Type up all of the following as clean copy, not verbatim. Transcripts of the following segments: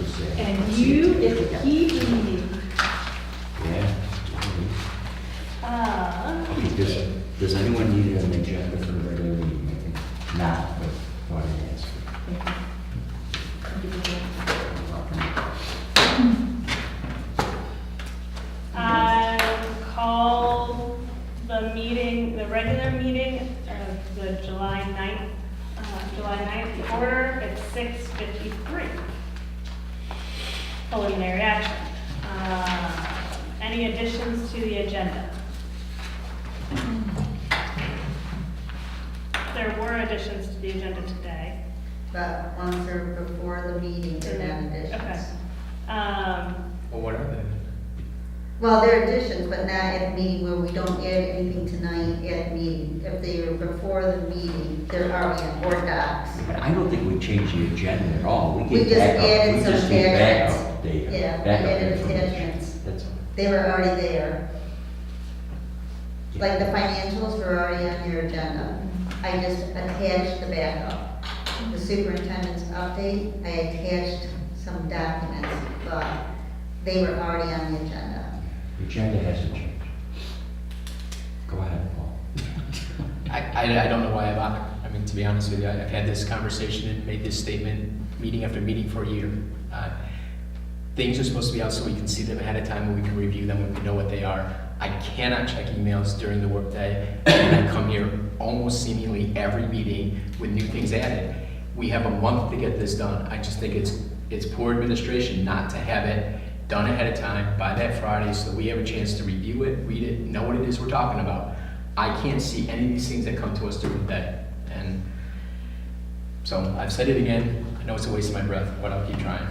just say. And you get to keep reading. Yeah. Okay, does anyone need an agenda for the regular meeting? I think not, but thought I'd ask. I call the meeting, the regular meeting of the July 9th order at 6:53. Preliminary action. Any additions to the agenda? There were additions to the agenda today. But ones are before the meeting, they're not Okay. additions. Well, what are they? Well, they're additions, but not at the meeting where we don't add anything tonight at the meeting. If they are before the meeting, they're already in board docs. But I don't think we changed the agenda at all. We just added some attachments. backup data. Yeah, we backup added information. attachments. That's all. They were already there. Yeah. Like the financials were already on your agenda. I just attached the backup. The superintendent's update, I attached some documents, but they were already on the agenda. The agenda hasn't changed. Go ahead, Paul. I don't know why I'm on. I mean, to be honest with you, I've had this conversation and made this statement meeting after meeting for a year. Things are supposed to be out so we can see them ahead of time and we can review them and we know what they are. I cannot check emails during the workday, and I come here almost seemingly every meeting with new things added. We have a month to get this done. I just think it's poor administration not to have it done ahead of time by that Friday so that we have a chance to review it, read it, know what it is we're talking about. I can't see any of these things that come to us during the day. And so I've said it again. I know it's a waste of my breath, but I'll keep trying.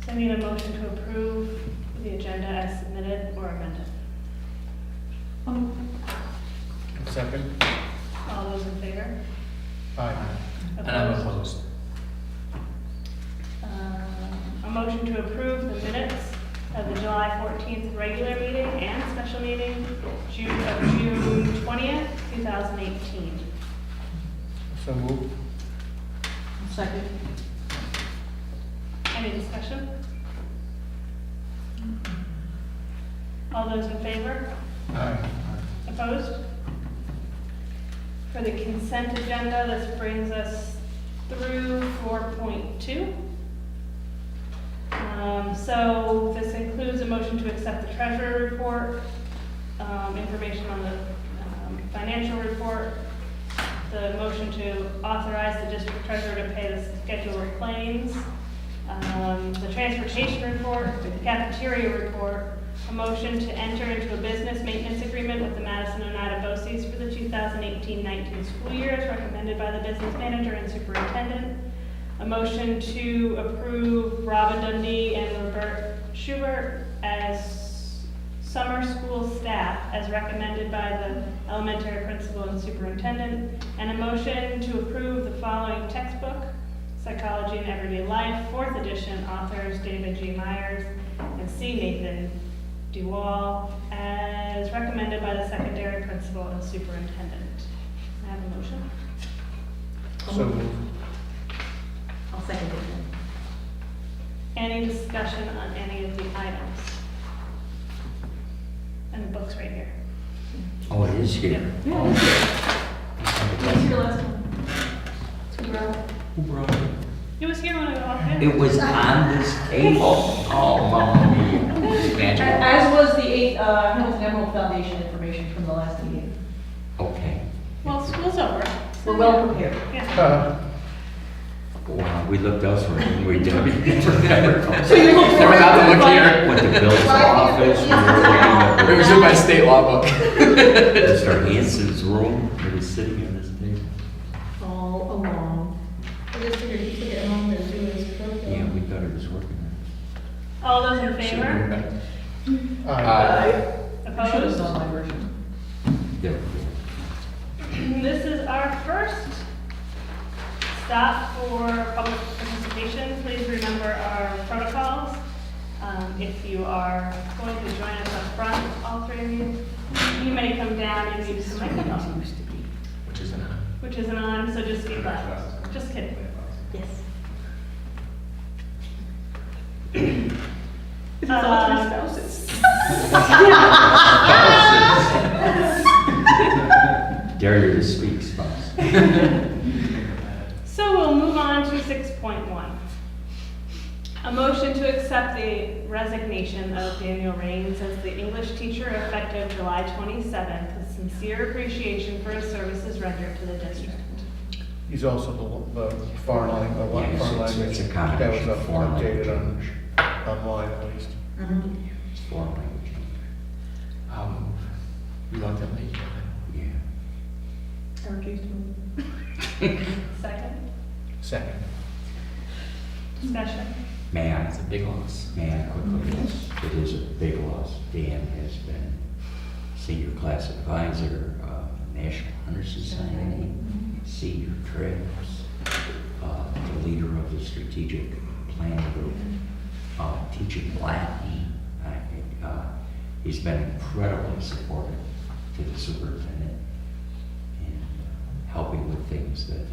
So I need a motion to approve the agenda as submitted or amended. Second. All those in favor? Aye. And I'm opposed. A motion to approve the minutes of the July 14th regular meeting and special meeting, June 20th, 2018. So moved. Second. Any discussion? All those in favor? Aye. Opposed? For the consent agenda, this brings us through 4.2. So this includes a motion to accept the treasurer report, information on the financial report, the motion to authorize the district treasurer to pay the schedule of claims, the transportation report, the cafeteria report, a motion to enter into a business maintenance agreement with the Madison Oneida BOCES for the 2018-19 school year as recommended by the business manager and superintendent, a motion to approve Robin Dundee and Robert Schubert as summer school staff as recommended by the elementary principal and superintendent, and a motion to approve the following textbook, Psychology in Everyday Life, 4th edition, authors David G. Myers and C. Nathan Duwall, as recommended by the secondary principal and superintendent. I have a motion. So moved. I'll second it. Any discussion on any of the items? And the book's right here. Oh, it is here. Yeah. What's your last one? Who brought it? It was here when I walked in. It was on this table. Oh, mamma mia. It's magical. As was the Hamilton Emerald Foundation information from the last meeting. Okay. Well, school's over. We're well prepared. Yeah. Wow, we looked elsewhere, didn't we, Debbie? Never So you look Never got to look here. went to Bill's office. We were looking at It was in my state law book. Mr. Hanson's room. He was sitting on this table. All along. I just figured he took it home to do his program. Yeah, we thought it was working. All those in favor? Aye. I should have Opposed? done my version. Yeah. This is our first stop for public participation. Please remember our protocols. If you are going to join us up front, all three of you, you may come down and use the microphone. is an on. which is an on, so just be glad. Just kidding. Yes. It's all three spouses. Dare you to speak, spouse. So we'll move on to 6.1. A motion to accept the resignation of Daniel Raines as the English teacher effective July 27th with sincere appreciation for his services rendered to the district. He's also the foreign language, Yes, foreign it's language. a combination That of was foreign updated language. online at least. Mhm. It's foreign language. You want that late? Yeah. I refuse to move. Second, Second. discussion. May I? It's a big loss. May I quickly? Yes, it is a big loss. Dan has been senior class advisor, National Honor Society, senior trips, the leader of the strategic plan group, teaching Latin. He's been incredibly supportive to the superintendent and helping with things that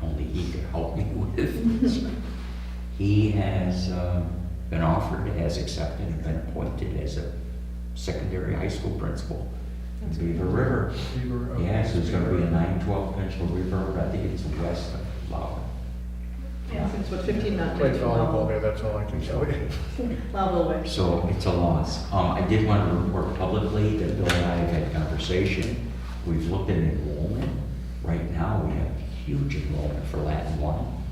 only he could help me with. He has been offered, has accepted, and been appointed as a secondary high school principal in Beaver River. Yes, there's gonna be a 9-12 principal River, I think it's west of Lowell. Yeah, it's what, 15 minutes. Played volleyball there, that's all I can tell you. Loudville way. So it's a loss. I did want to report publicly that Bill and I have had conversation. We've looked at enrollment. Right now, we have huge enrollment for Latin 1,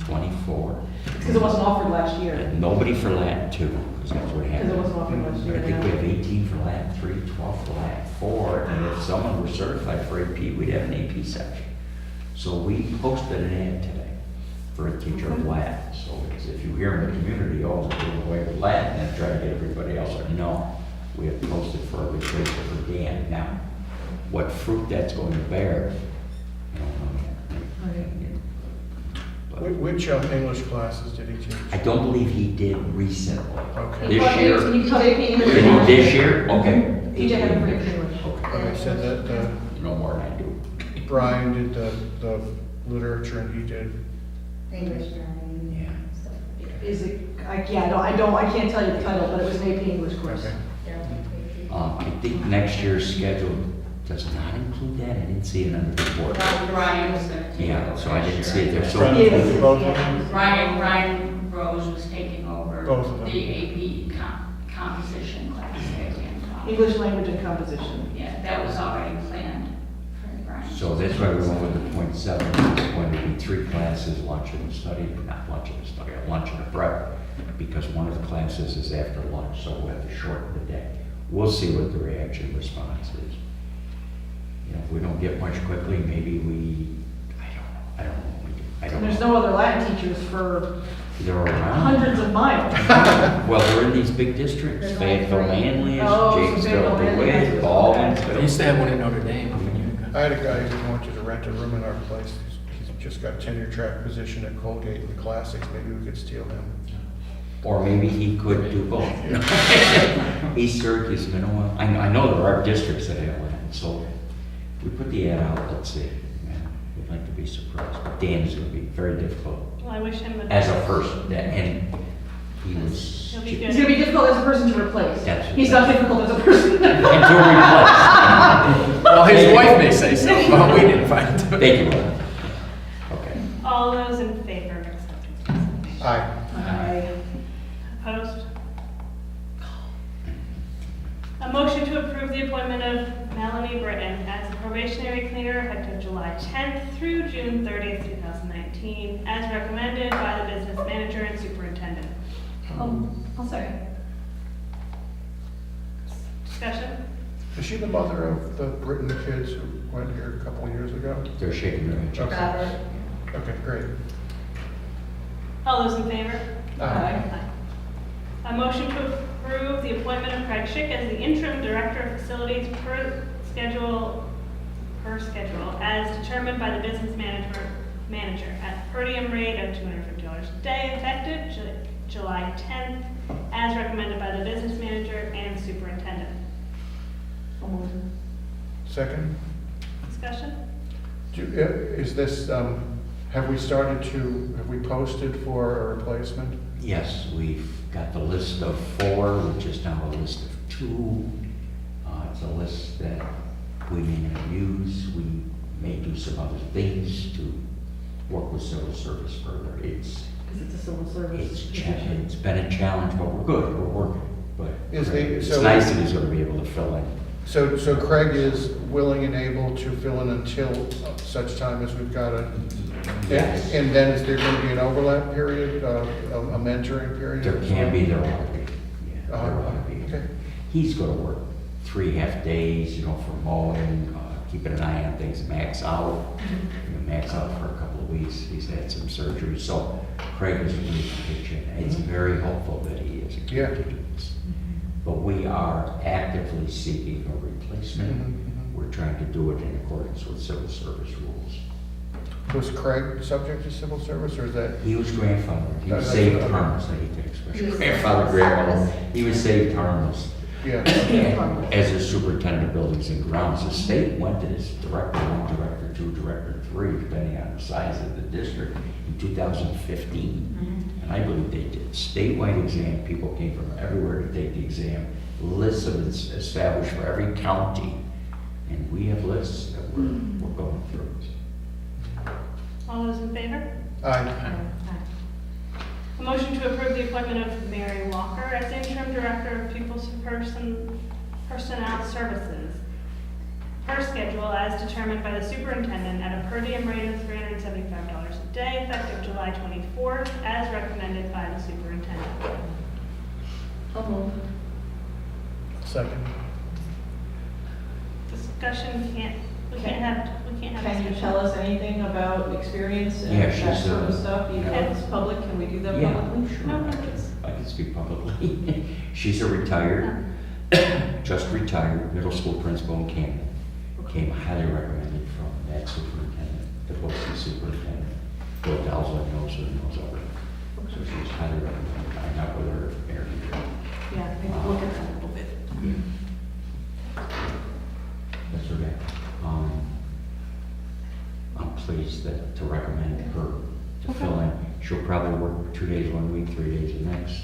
24. Because it wasn't offered last year. And nobody for Latin 2, because that's what Because happened. it wasn't offered last I year. think we have 18 for Latin 3, 12 for Latin 4, and if someone were certified for AP, we'd have an AP section. So we posted an ad today for a teacher of Latin. So it's, if you hear in the community, oh, they're doing away with Latin, and try to get everybody else, no. We have posted for a replacement for Dan. Now, what fruit that's going to bear, I don't know yet. But Which English classes did he teach? I don't believe he did recently. Okay. This year? Can you tell AP English? Did he this year? Okay. He did have a great English. Okay. Like I said, that You know more than I do. Brian did the literature and he did, English learning. Yeah. Stuff. Is it, I can't tell you the title, but it was an AP English course. okay. I think next year's schedule does not include that. I didn't see it on the report. Ryan was there. Yeah, so I didn't see it there. So Brian Yeah. did both of them? Ryan Rose was taking over Both of them. the AP composition class at Hancock. English language and composition. Yeah, that was already planned for Brian. So that's why we went with the .7. It's going to be 3 classes, lunch and a study, not lunch and a study, a lunch and a prep, because one of the classes is after lunch, so we'll have to shorten the day. We'll see what the reaction response is. You know, if we don't get much quickly, maybe I don't know what we do. I don't And there's know. no other Latin teachers for They're around. hundreds of miles. Well, they're in these big districts, There's Fayetteville, like 3. Manlius, Oh, so Janesville, Fayetteville, Manlius, DeWitt, Baldwin. They used to have one in Notre Dame. when you got- I had a guy who wanted to rent a room in our place. He's just got tenure track position at Colgate in the classics. Maybe we could steal him. Or maybe he could do both. East Syracuse, Minoa. I know there are districts that have land, so we put the ad out, let's see. Yeah, we'd like to be surprised. But Dan's gonna be very difficult Well, I wish him the as best. a person, and he was. He'll be He's good. gonna be difficult as a person to replace. That's- He's not difficult as a person. And to replace. Well, his wife may say so, but we didn't find it. Thank you, Ron. Okay. All those in favor of accepting the resignation? Aye. Aye. Opposed? A motion to approve the appointment of Melanie Britton as a probationary cleaner effective July 10th through June 30th, 2019, as recommended by the business manager and superintendent. I'll second. Discussion? Is she the mother of the Britain kids who went here a couple of years ago? They're shaking their heads. Okay. Robert. Okay, great. All those in favor? Aye. A motion to approve the appointment of Craig Schick as the interim director of facilities per schedule, as determined by the business manager at per diem rate of $250 a day, effective July 10th, as recommended by the business manager and superintendent. Second? Discussion? Is this, have we posted for a replacement? Yes, we've got the list of 4, which is now a list of 2. It's a list that we may not use. We may do some other things to work with civil service further. It's Because it's a civil service. it's been a challenge, but we're good, we're working. But Is it's so- nice that he's gonna be able to fill in. So Craig is willing and able to fill in until such time as we've got a... Yes. And then is there going to be an overlap period, a mentoring period? There can be, there ought to be. Yeah, there ought to be. Okay. He's gonna work 3 half days, you know, for mowing, keeping an eye on things, max out. Max out for a couple of weeks. He's had some surgery, so Craig is really pitching. It's very helpful that he is a Yeah. kid to do this. But we are actively seeking a replacement. Mhm. We're trying to do it in accordance with civil service rules. Was Craig subject to civil service, or is that? He was grandfathered. He was That's- saved harmless, I hate that He expression. was Grandfather, saved grandmother. harmless. He was saved harmless. Yeah. As a superintendent of buildings and grounds, the state went to this director 1, director 2, director 3, depending on the size of the district, in 2015. And I believe they did statewide exam. People came from everywhere to take the exam. Lists of it's established for every county. And we have lists that we're going through. All those in favor? Aye. A motion to approve the appointment of Mary Walker as interim director of pupils personnel services. Her schedule as determined by the superintendent at a per diem rate of $375 a day, effective July 24th, as recommended by the superintendent. Second. Discussion we can't have Can you discussion. tell us anything about experience and Yeah, that she's, sort of stuff? Even yeah. if it's public, can we do that Yeah, publicly? sure. No, no, I can speak publicly. She's a retired, just retired middle school principal in Camden. Came highly recommended from that superintendent, the BOE superintendent. Bill Dalzell knows her, knows of her. So she's highly recommended. I met with her, Mary. Yeah, maybe look at that a little bit. That's her back. I'm pleased that, to recommend her to fill in. She'll probably work 2 days 1 week, 3 days the next.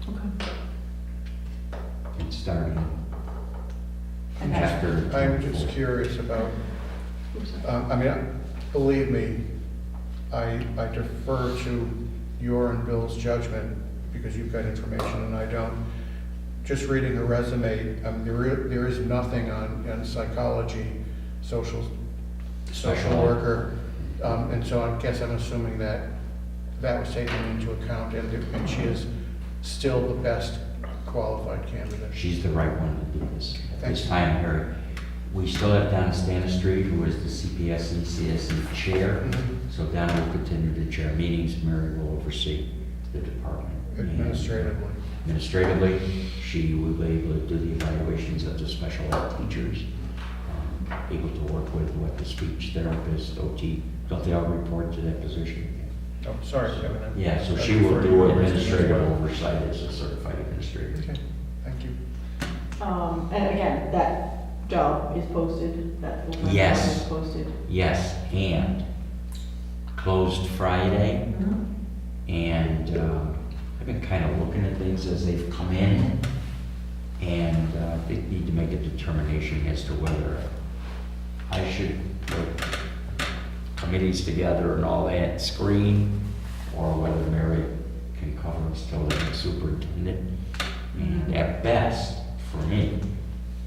Okay. And starting And that's- after. I'm just curious about, believe me, I defer to your and Bill's judgment because you've got information and I don't. Just reading her resume, there is nothing on psychology, social Special. worker. And so I'm assuming that was taken into account and she is still the best qualified candidate. She's the right one to do this. At Thank this you. time, Harry, we still have Donna Stanistreet, who is the CPSE, CSE chair. Mhm. So Donna will continue to chair meetings, Mary will oversee the department. And Administratively. Administratively, she will be able to do the evaluations of the special ed teachers, able to work with the speech therapist, OT. Don't they all report to that position? Oh, sorry, Kevin. Yeah, so I she will defer to do your administrative resume as well. oversight as a certified administrator. Okay, thank you. And again, that job is posted, that full-time Yes. job is posted. Yes, and closed Friday, and I've been kind of looking at things as they've come in, and they need to make a determination as to whether I should put committees together and all that, screen, or whether Mary can cover us till the next superintendent. And at best, for me,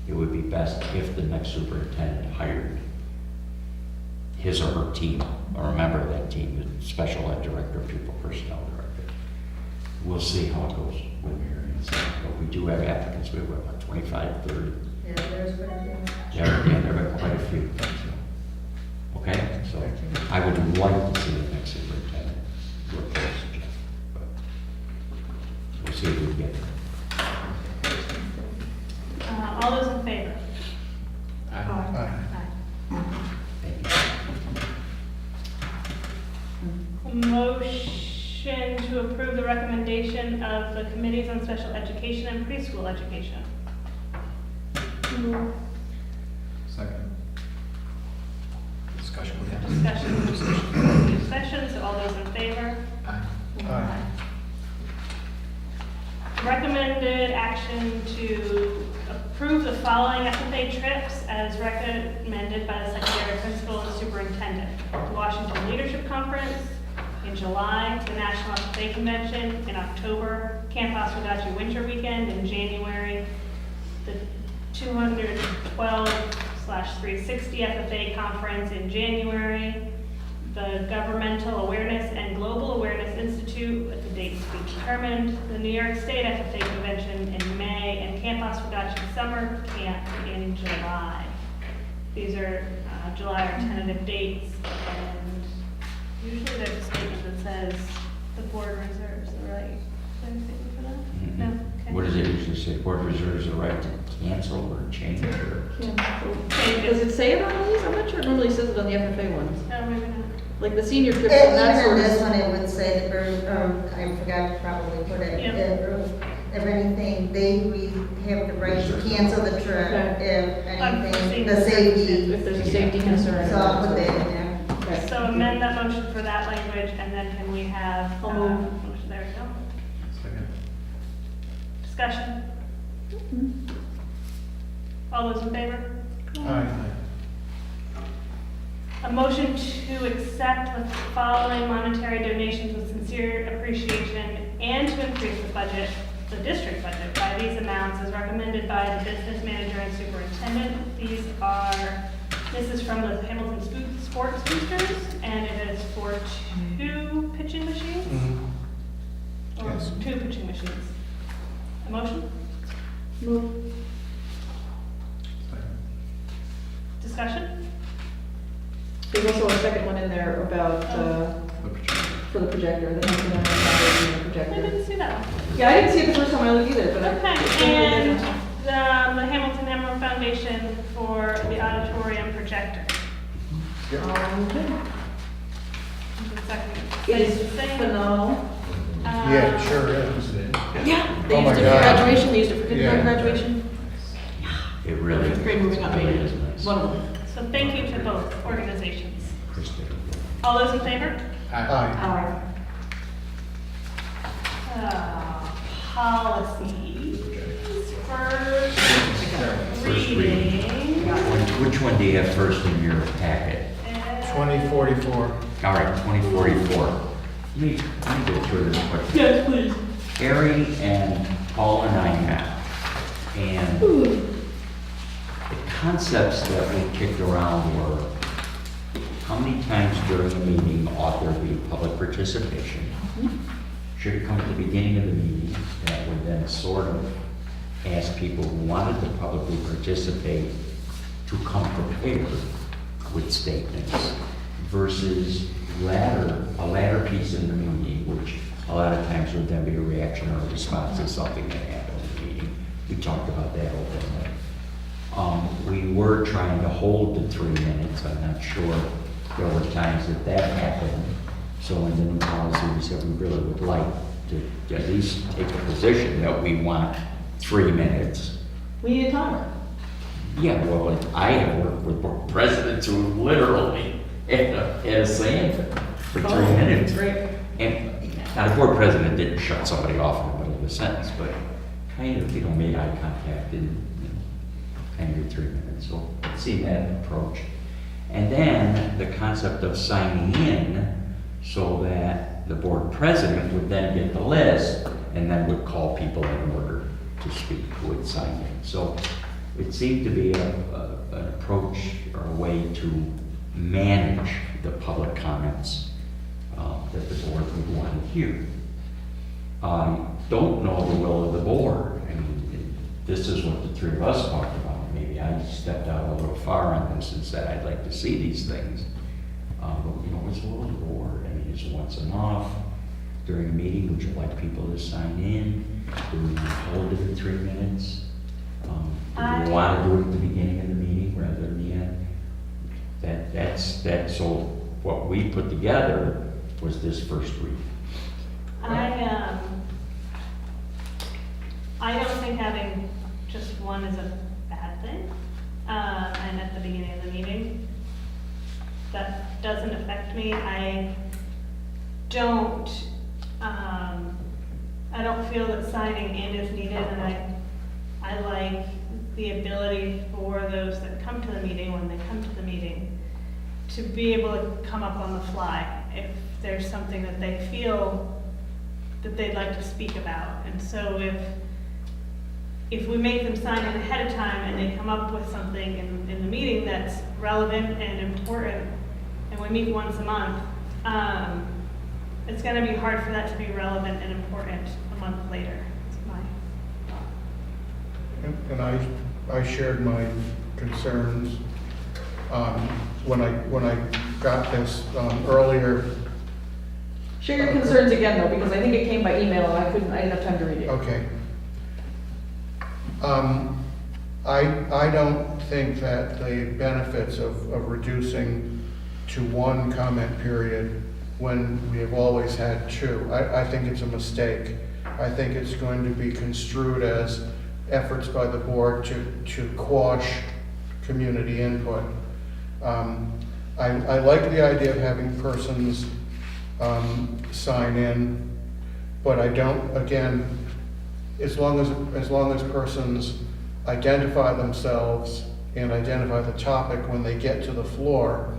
it would be best if the next superintendent hired his or her team, or a member of that team, the special ed director, pupil personnel director. We'll see how it goes with Mary. But we do have applicants, we have about 25, 30. Yeah, there's quite a few. Yeah, there have been quite a few. Okay, so I would like to see the next superintendent replace Jeff, but we'll see if we can get there. All those in favor? Aye. Thank you. Motion to approve the recommendation of the committees on special education and preschool education. Second. discussion, executive session, so all those in favor? Aye. Aye. Recommended action to approve the following FFA trips as recommended by the secondary principal and superintendent. The Washington Leadership Conference in July, the National FFA Convention in October, Camp Oswegatchie Winter Weekend in January, the 212/360 FFA Conference in January, the Governmental Awareness and Global Awareness Institute, with the dates to be determined, the New York State FFA Convention in May, and Camp Oswegatchie Summer Camp in July. These are July are tentative dates, and usually there's a statement that says the board reserves the right. Is there a statement for that? No? Okay. What does it usually say? Board reserves the right to cancel or change or? Does it say it on these? I'm not sure it normally says it on the FFA ones. No, maybe not. Like the senior trips and that Even sort in of. this one, it would say that, I forgot to probably put it, Yep. if anything, we have the right to cancel the trip if anything, the safety. If there's a safety concern. So I'll put that in there. Okay. So amend that motion for that language, and then can we have, I'll move. motion, there we go. Second. Discussion? All those in favor? Aye. A motion to accept the following monetary donations with sincere appreciation and to increase the budget, the district budget, by these amounts as recommended by the business manager and superintendent. This is from the Hamilton Sports Boosters, and it is for 2 pitching machines? Mhm. Or Yes. 2 pitching machines. A motion? Move. Discussion? There's also a second one in there about, for the projector, the Hamilton Emerald Foundation I projector. didn't see that one. Yeah, I didn't see it the first time I looked either, but I. Okay, and the Hamilton Emerald Foundation for the auditorium projector. Yep. Okay. Second. It is Same. phenomenal. Yeah, it sure is. Yeah. They Oh used my it for God. graduation, they used it for Yeah. kindergarten graduation. It really. Fifth grade moving up, really maybe. is nice. One of them. So thank you to both organizations. Krista. All those in favor? Aye. Aye. Policies. First First reading. reading. Which one do you have first in your packet? 2044. All right, 2044. Let me go through this quick. Yes, please. Harry and Paul and I met, and the concepts that we kicked around were, how many times during a meeting ought there be public participation? Should it come at the beginning of the meeting? That would then sort of ask people who wanted to publicly participate to come prepared with statements versus a latter piece in the meeting, which a lot of times would then be a reaction or a response to something that happened in the meeting. We talked about that openly. We were trying to hold the 3 minutes. I'm not sure there were times that happened. So in the new policy, we said we really would like to at least take a position that we want 3 minutes. We need a timer. Yeah, well, I have worked with board presidents who literally had a saying for 3 minutes. Great. And now the board president didn't shut somebody off in the middle of a sentence, but kind of, made eye contact and, kind of your 3 minutes. So I've seen that approach. And then the concept of signing in so that the board president would then get the list and then would call people in order to speak who would sign in. So it seemed to be an approach or a way to manage the public comments that the board would want to hear. I don't know the will of the board. I mean, this is what the 3 of us talked about. Maybe I stepped out a little far on this and said I'd like to see these things. But, it's the will of the board. I mean, is once enough? During a meeting, would you like people to sign in? Do we hold it at 3 minutes? Do we want to do it at the beginning of the meeting rather than the end? That's so what we put together was this first read. I don't think having just one is a bad thing, and at the beginning of the meeting. that doesn't affect me. I don't feel that signing in is needed, and I like the ability for those that come to the meeting, when they come to the meeting, to be able to come up on the fly if there's something that they feel that they'd like to speak about. And so if we make them sign in ahead of time and they come up with something in the meeting that's relevant and important, and we meet once a month, it's gonna be hard for that to be relevant and important a month later. That's my thought. And I shared my concerns when I got this earlier. Share your concerns again, though, because I think it came by email, and I didn't have time to read it. Okay. I don't think that the benefits of reducing to one comment period when we have always had two, I think it's a mistake. I think it's going to be construed as efforts by the board to quash community input. I like the idea of having persons sign in, but I don't, again, as long as persons identify themselves and identify the topic when they get to the floor,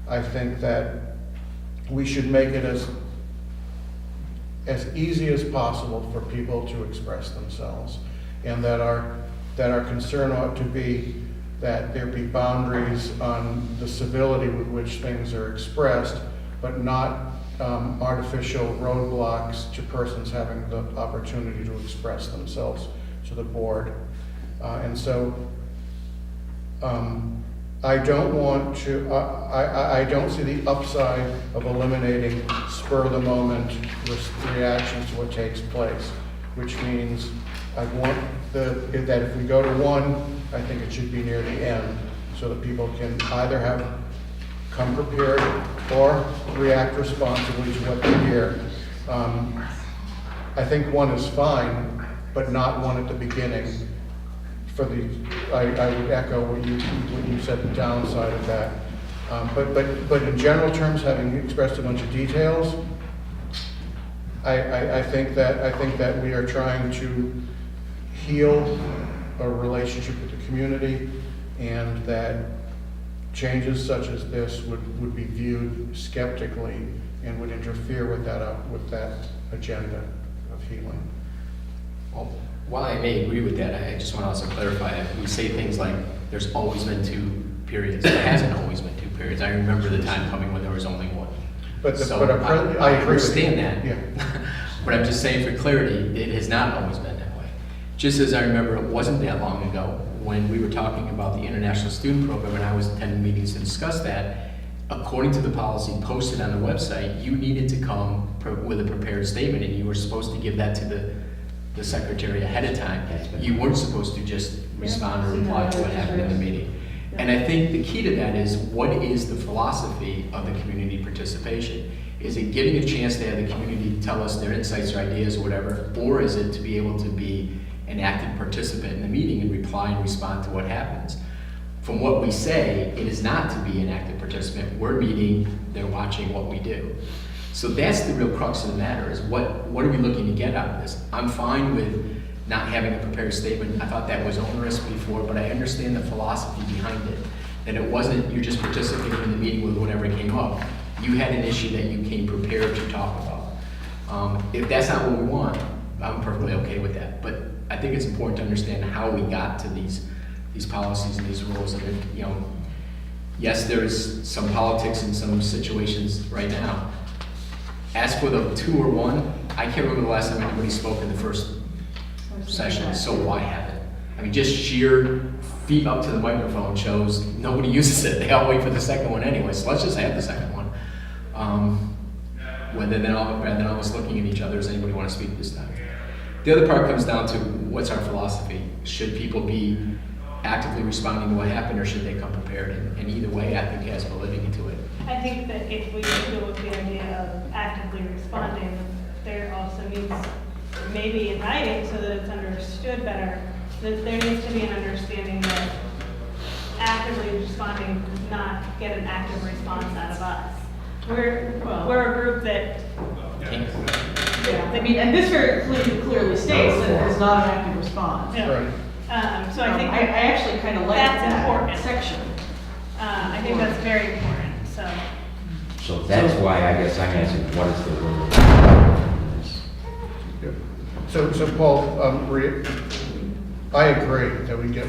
I think that we should make it as easy as possible for people to express themselves, and that our concern ought to be that there be boundaries on the civility with which things are expressed, but not artificial roadblocks to persons having the opportunity to express themselves to the board. And so I don't want to, I don't see the upside of eliminating spur-of-the-moment reactions to what takes place, which means I want that if we go to one, I think it should be near the end, so that people can either come prepared or react responsibly to what they hear. I think one is fine, but not one at the beginning. I would echo what you said, the downside of that. But in general terms, having expressed a bunch of details, I think that we are trying to heal a relationship with the community, and that changes such as this would be viewed skeptically and would interfere with that agenda of healing. Well, while I may agree with that, I just want to also clarify, we say things like, there's always been two periods. There hasn't always been two periods. I remember the time coming when there was only one. I agree with you. understand that. Yeah. But I'm just saying for clarity, it has not always been that way. Just as I remember it wasn't that long ago when we were talking about the international student program and I was attending meetings to discuss that, according to the policy posted on the website, you needed to come with a prepared statement, and you were supposed to give that to the secretary ahead of time. You weren't supposed to just respond or reply to what happened in the meeting. And I think the key to that is, what is the philosophy of the community participation? Is it giving a chance to have the community tell us their insights or ideas or whatever, or is it to be able to be an active participant in the meeting and reply and respond to what happens? From what we say, it is not to be an active participant. We're meeting, they're watching what we do. So that's the real crux of the matter, is what are we looking to get out of this? I'm fine with not having a prepared statement. I thought that was onerous before, but I understand the philosophy behind it. That it wasn't you're just participating in the meeting with whatever came up. You had an issue that you came prepared to talk about. If that's not what we want, I'm perfectly okay with that. But I think it's important to understand how we got to these policies and these rules. And yes, there is some politics in some situations right now. As for the two or one, I can't remember the last time anybody spoke in the first session, so why have it? I mean, just sheer feet up to the microphone shows nobody uses it. They all wait for the second one anyway, so let's just have the second one. Rather than all of us looking at each other, does anybody want to speak this time? The other part comes down to, what's our philosophy? Should people be actively responding to what happened, or should they come prepared? And either way, I think has validity to it. I think that if we go with the idea of actively responding, there also needs, maybe in writing so that it's understood better, that there needs to be an understanding that actively responding does not get an active response out of us. We're Well- a group that, Yeah, I mean, and this very clearly states that there's not an active response. Yeah. Right. so I think I actually kind of like that's that important. section. I think that's very important, so. So that's why I guess I'm asking, what is the word? Yeah. So Paul, I agree that we get,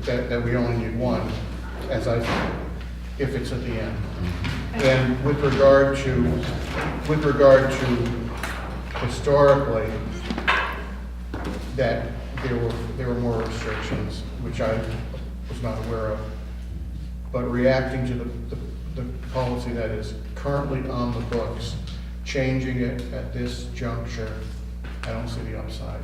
that we only need one, as I, if it's at the end. And with regard to historically, that there were more restrictions, which I was not aware of. But reacting to the policy that is currently on the books, changing it at this juncture, I don't see the upside.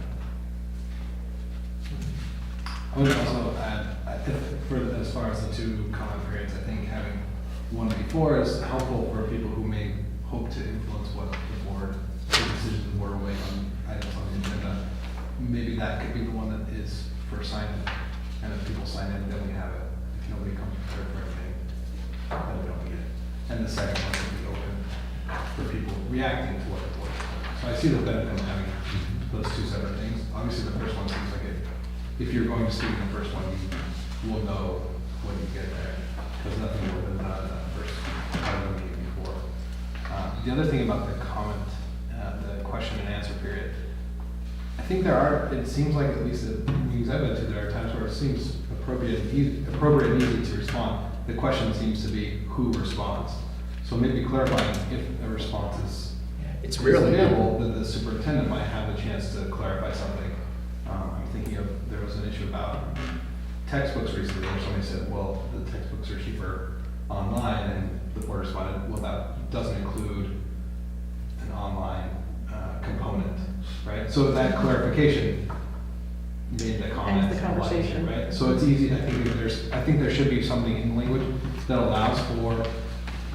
I would also add, as far as the two comment periods, I think having one before is helpful for people who may hope to influence what the board, the decision the board will make on items on the agenda. Maybe that could be the one that is for sign-in, and if people sign in, then we have it. If nobody comes prepared for everything, then we don't get it. And the second one would be open for people reacting to what the board is doing. So I see the benefit of having those two separate things. Obviously, the first one seems like if you're going to speak in the first one, you will know when you get there. There's nothing more than that first part of the meeting before. The other thing about the comment, the question and answer period, I think it seems like, at least at meetings I've been to, there are times where it seems appropriate and easy to respond. The question seems to be who responds. So maybe clarifying if a response is It's really available, that the superintendent might have a chance to clarify something. I'm thinking of, there was an issue about textbooks recently where somebody said, well, the textbooks are cheaper online, and the board responded, well, that doesn't include an online component, right? So that clarification made the comment. Ends the conversation. Right? So it's easy, I think there should be something in language that allows for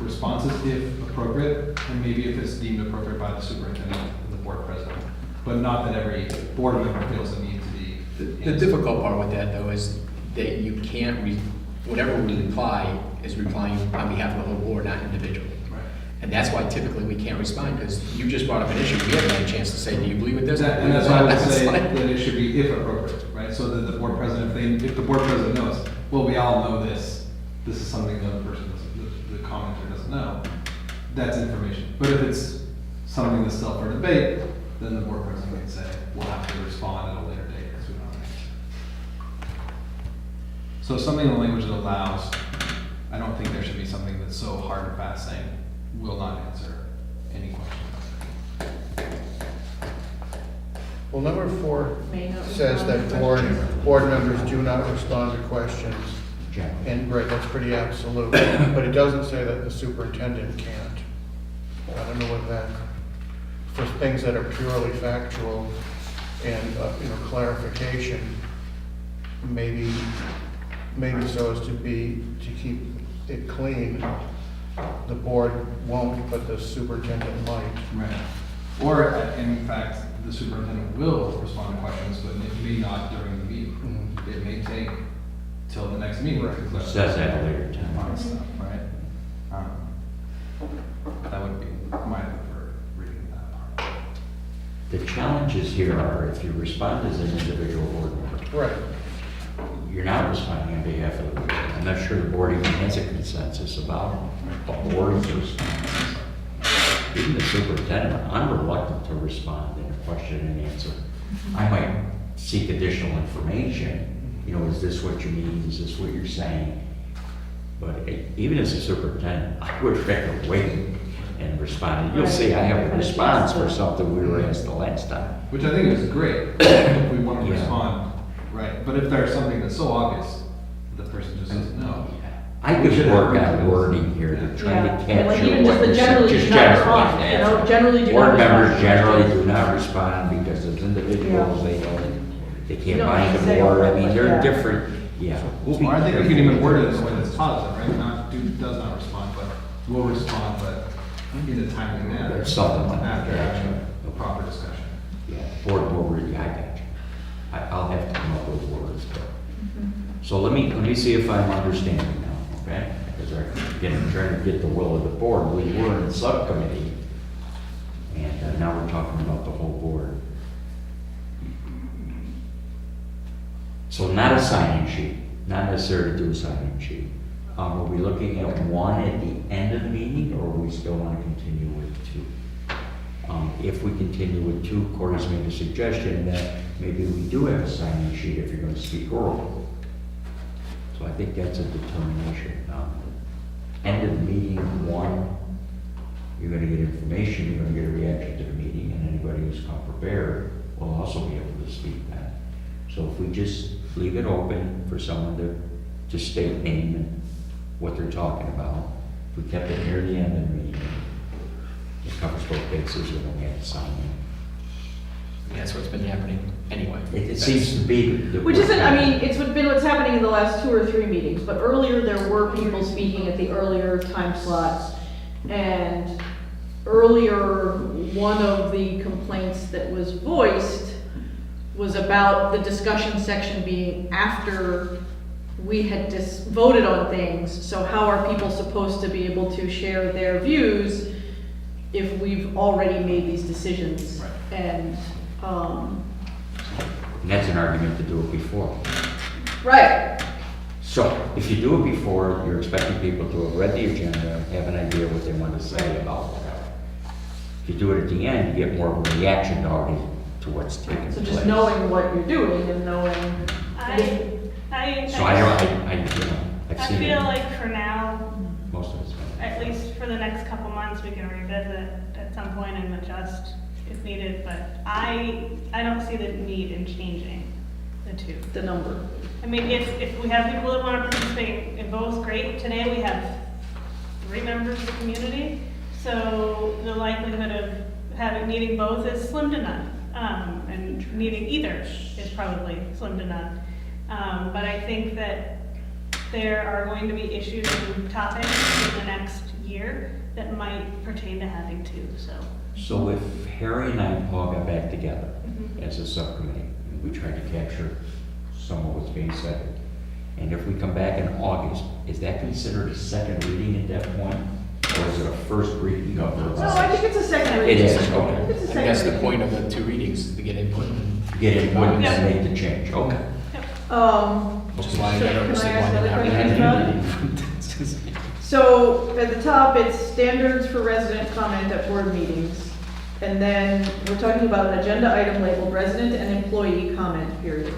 responses if appropriate, and maybe if it's deemed appropriate by the superintendent and the board president, but not that every board member feels the need to be. The difficult part with that, though, is that you can't, whatever we reply is replying on behalf of the whole board, not individually. Right. And that's why typically we can't respond, because you just brought up an issue, we haven't had a chance to say, do you believe with this? And that's why I would That's say like- that it should be if appropriate, right? So that the board president, if the board president knows, well, we all know this is something the other person doesn't, the commenter doesn't know, that's information. But if it's something that's still for debate, then the board president can say, we'll have to respond at a later date because we don't have an answer. So something in the language that allows, I don't think there should be something that's so hard and fast saying, will not answer any questions. Well, number 4 May not says respond that to board members do not respond to questions. Generally. And, right, that's pretty absolute, but it doesn't say that the superintendent can't. I don't know what that, for things that are purely factual and, clarification, maybe so as to keep it clean, the board won't, but the superintendent might. Right. Or, in fact, the superintendent will respond to questions, but it may not during the meeting. Mhm. It may take till the next meeting. Right. to It clarify says that later a lot time. of stuff, right? That would be my preferred reading of that part. The challenges here are if you respond as an individual board member, Right. you're not responding on behalf of the board. I'm not sure the board even has a consensus about the board's response. Even the superintendent, I'm reluctant to respond in a question and answer. I might seek additional information. Is this what you mean? Is this what you're saying? But even as a superintendent, I would rather wait and respond. You'll see I have a response for something we were asked the last time. Which I think is great, if we want to Yeah. respond, right? But if there's something that's so obvious, the person just doesn't know. I We could should work have- on wording here to try to Yeah, and like capture even just what the you said. generally Just do not respond, generally. generally do not Board members respond. generally do not respond because as individuals, they You can't don't bind have to the say board. all I that, mean, but they're yeah. different, yeah. We'll be Or I think we careful. can even word it in a way that's positive, right? Not does not respond, but will respond, but in a timely manner. Or something like that. After having a proper discussion. Yeah, board will really, I got you. I'll have to come up with words, but So let me see if I'm understanding now, okay? Because I'm trying to get the will of the board. We were in subcommittee, and now we're talking about the whole board. So not a sign-in sheet, not necessarily do a sign-in sheet. Are we looking at one at the end of the meeting, or we still want to continue with two? If we continue with two, Corey's made a suggestion that maybe we do have a sign-in sheet if you're going to speak orally. So I think that's a determination. End of the meeting, one, you're going to get information, you're going to get a reaction to the meeting, and anybody who's come prepared will also be able to speak then. So if we just leave it open for someone to state name and what they're talking about, if we kept it near the end of the meeting, it covers both bases, we don't have to sign in. That's what's been happening anyway. It seems to be. Which isn't, I mean, it's been what's happening in the last 2 or 3 meetings, but earlier there were people speaking at the earlier time slots. And earlier, one of the complaints that was voiced was about the discussion section being after we had voted on things. So how are people supposed to be able to share their views if we've already made these decisions? Right. And, And that's an argument to do it before. right, So, if you do it before, you're expecting people to have read the agenda, have an idea what they want to say about whatever. If you do it at the end, you get more of a reaction already to what's taking place. so just knowing what you're doing and knowing. So I don't, you know, I've I seen feel it, like for now, most of it's been. at least for the next couple months, we can revisit at some point and adjust if needed, but I don't see the need in changing the two. The number. I mean, if we have people that want to participate in both, great. Today we have 3 members of the community, so the likelihood of needing both is slim to none. And needing either is probably slim to none. But I think that there are going to be issues and topics in the next year that might pertain to having two, so. So if Harry and I and Paul got back together Mhm. as a subcommittee, and we tried to capture some of what's being said, and if we come back in August, is that considered a second reading at that point? Or is it a first reading of the? No, I think it's a second It reading. is, okay. It's a I think second that's the reading. point of the 2 readings, is to get input. Get it, and Yeah. then make the change, okay. Which is why I So never can I understood ask why another they're not question having about a meeting. So at the top, it's standards for resident comment at board meetings. And then we're talking about an agenda item labeled resident and employee comment period.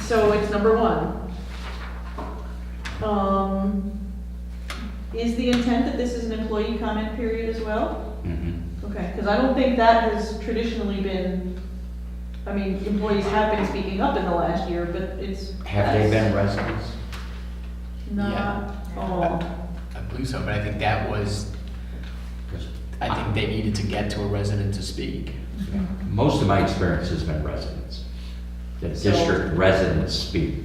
So it's number 1. Is the intent that this is an employee comment period as well? Mhm. Okay, because I don't think that has traditionally been, I mean, employees have been speaking up in the last year, but it's. Have they been residents? Not all. I believe so, but I think that was, 'Cause I think they needed to get to a resident to speak. most of my experience has been residents. The So- district residents speak.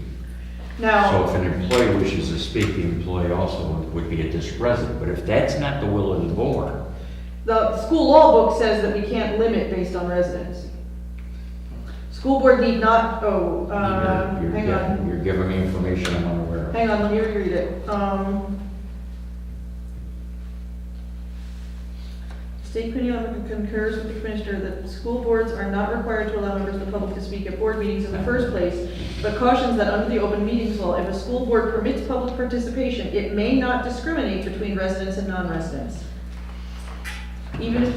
So Now, if an employee wishes to speak, the employee also would be a district resident. But if that's not the will of the board, the school law book says that we can't limit based on residence. School board need not, hang on, you're giving me information I'm unaware of. hang on, let me reread it. State committee concurs with the commissioner that school boards are not required to allow members of the public to speak at board meetings in the first place, but cautions that under the open meetings law, if a school board permits public participation, it may not discriminate between residents and non-residents. Even if,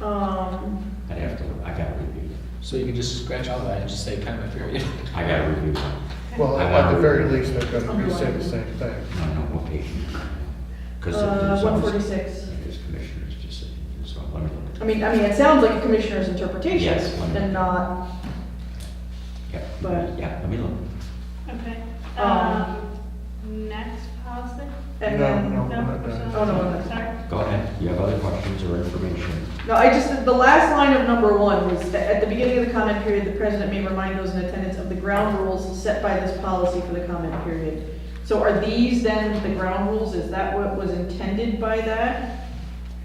I'd have to, I gotta review it. So you can just scratch all that and just say comment period. I gotta review it. Well, at the very least, they're gonna be saying the same thing. I don't know what page. Because 146. There's commissioners just sitting here, so let me look. I mean, it sounds like a commissioner's interpretation Yes, let me- and not, Yeah, But- yeah, let me look. Okay. Next policy? and No, then, no, we're not done. Oh, no, we're not. Sorry. Go ahead. You have other questions or information? no, the last line of number 1 was that at the beginning of the comment period, the president may remind those in attendance of the ground rules set by this policy for the comment period. So are these then the ground rules? Is that what was intended by that?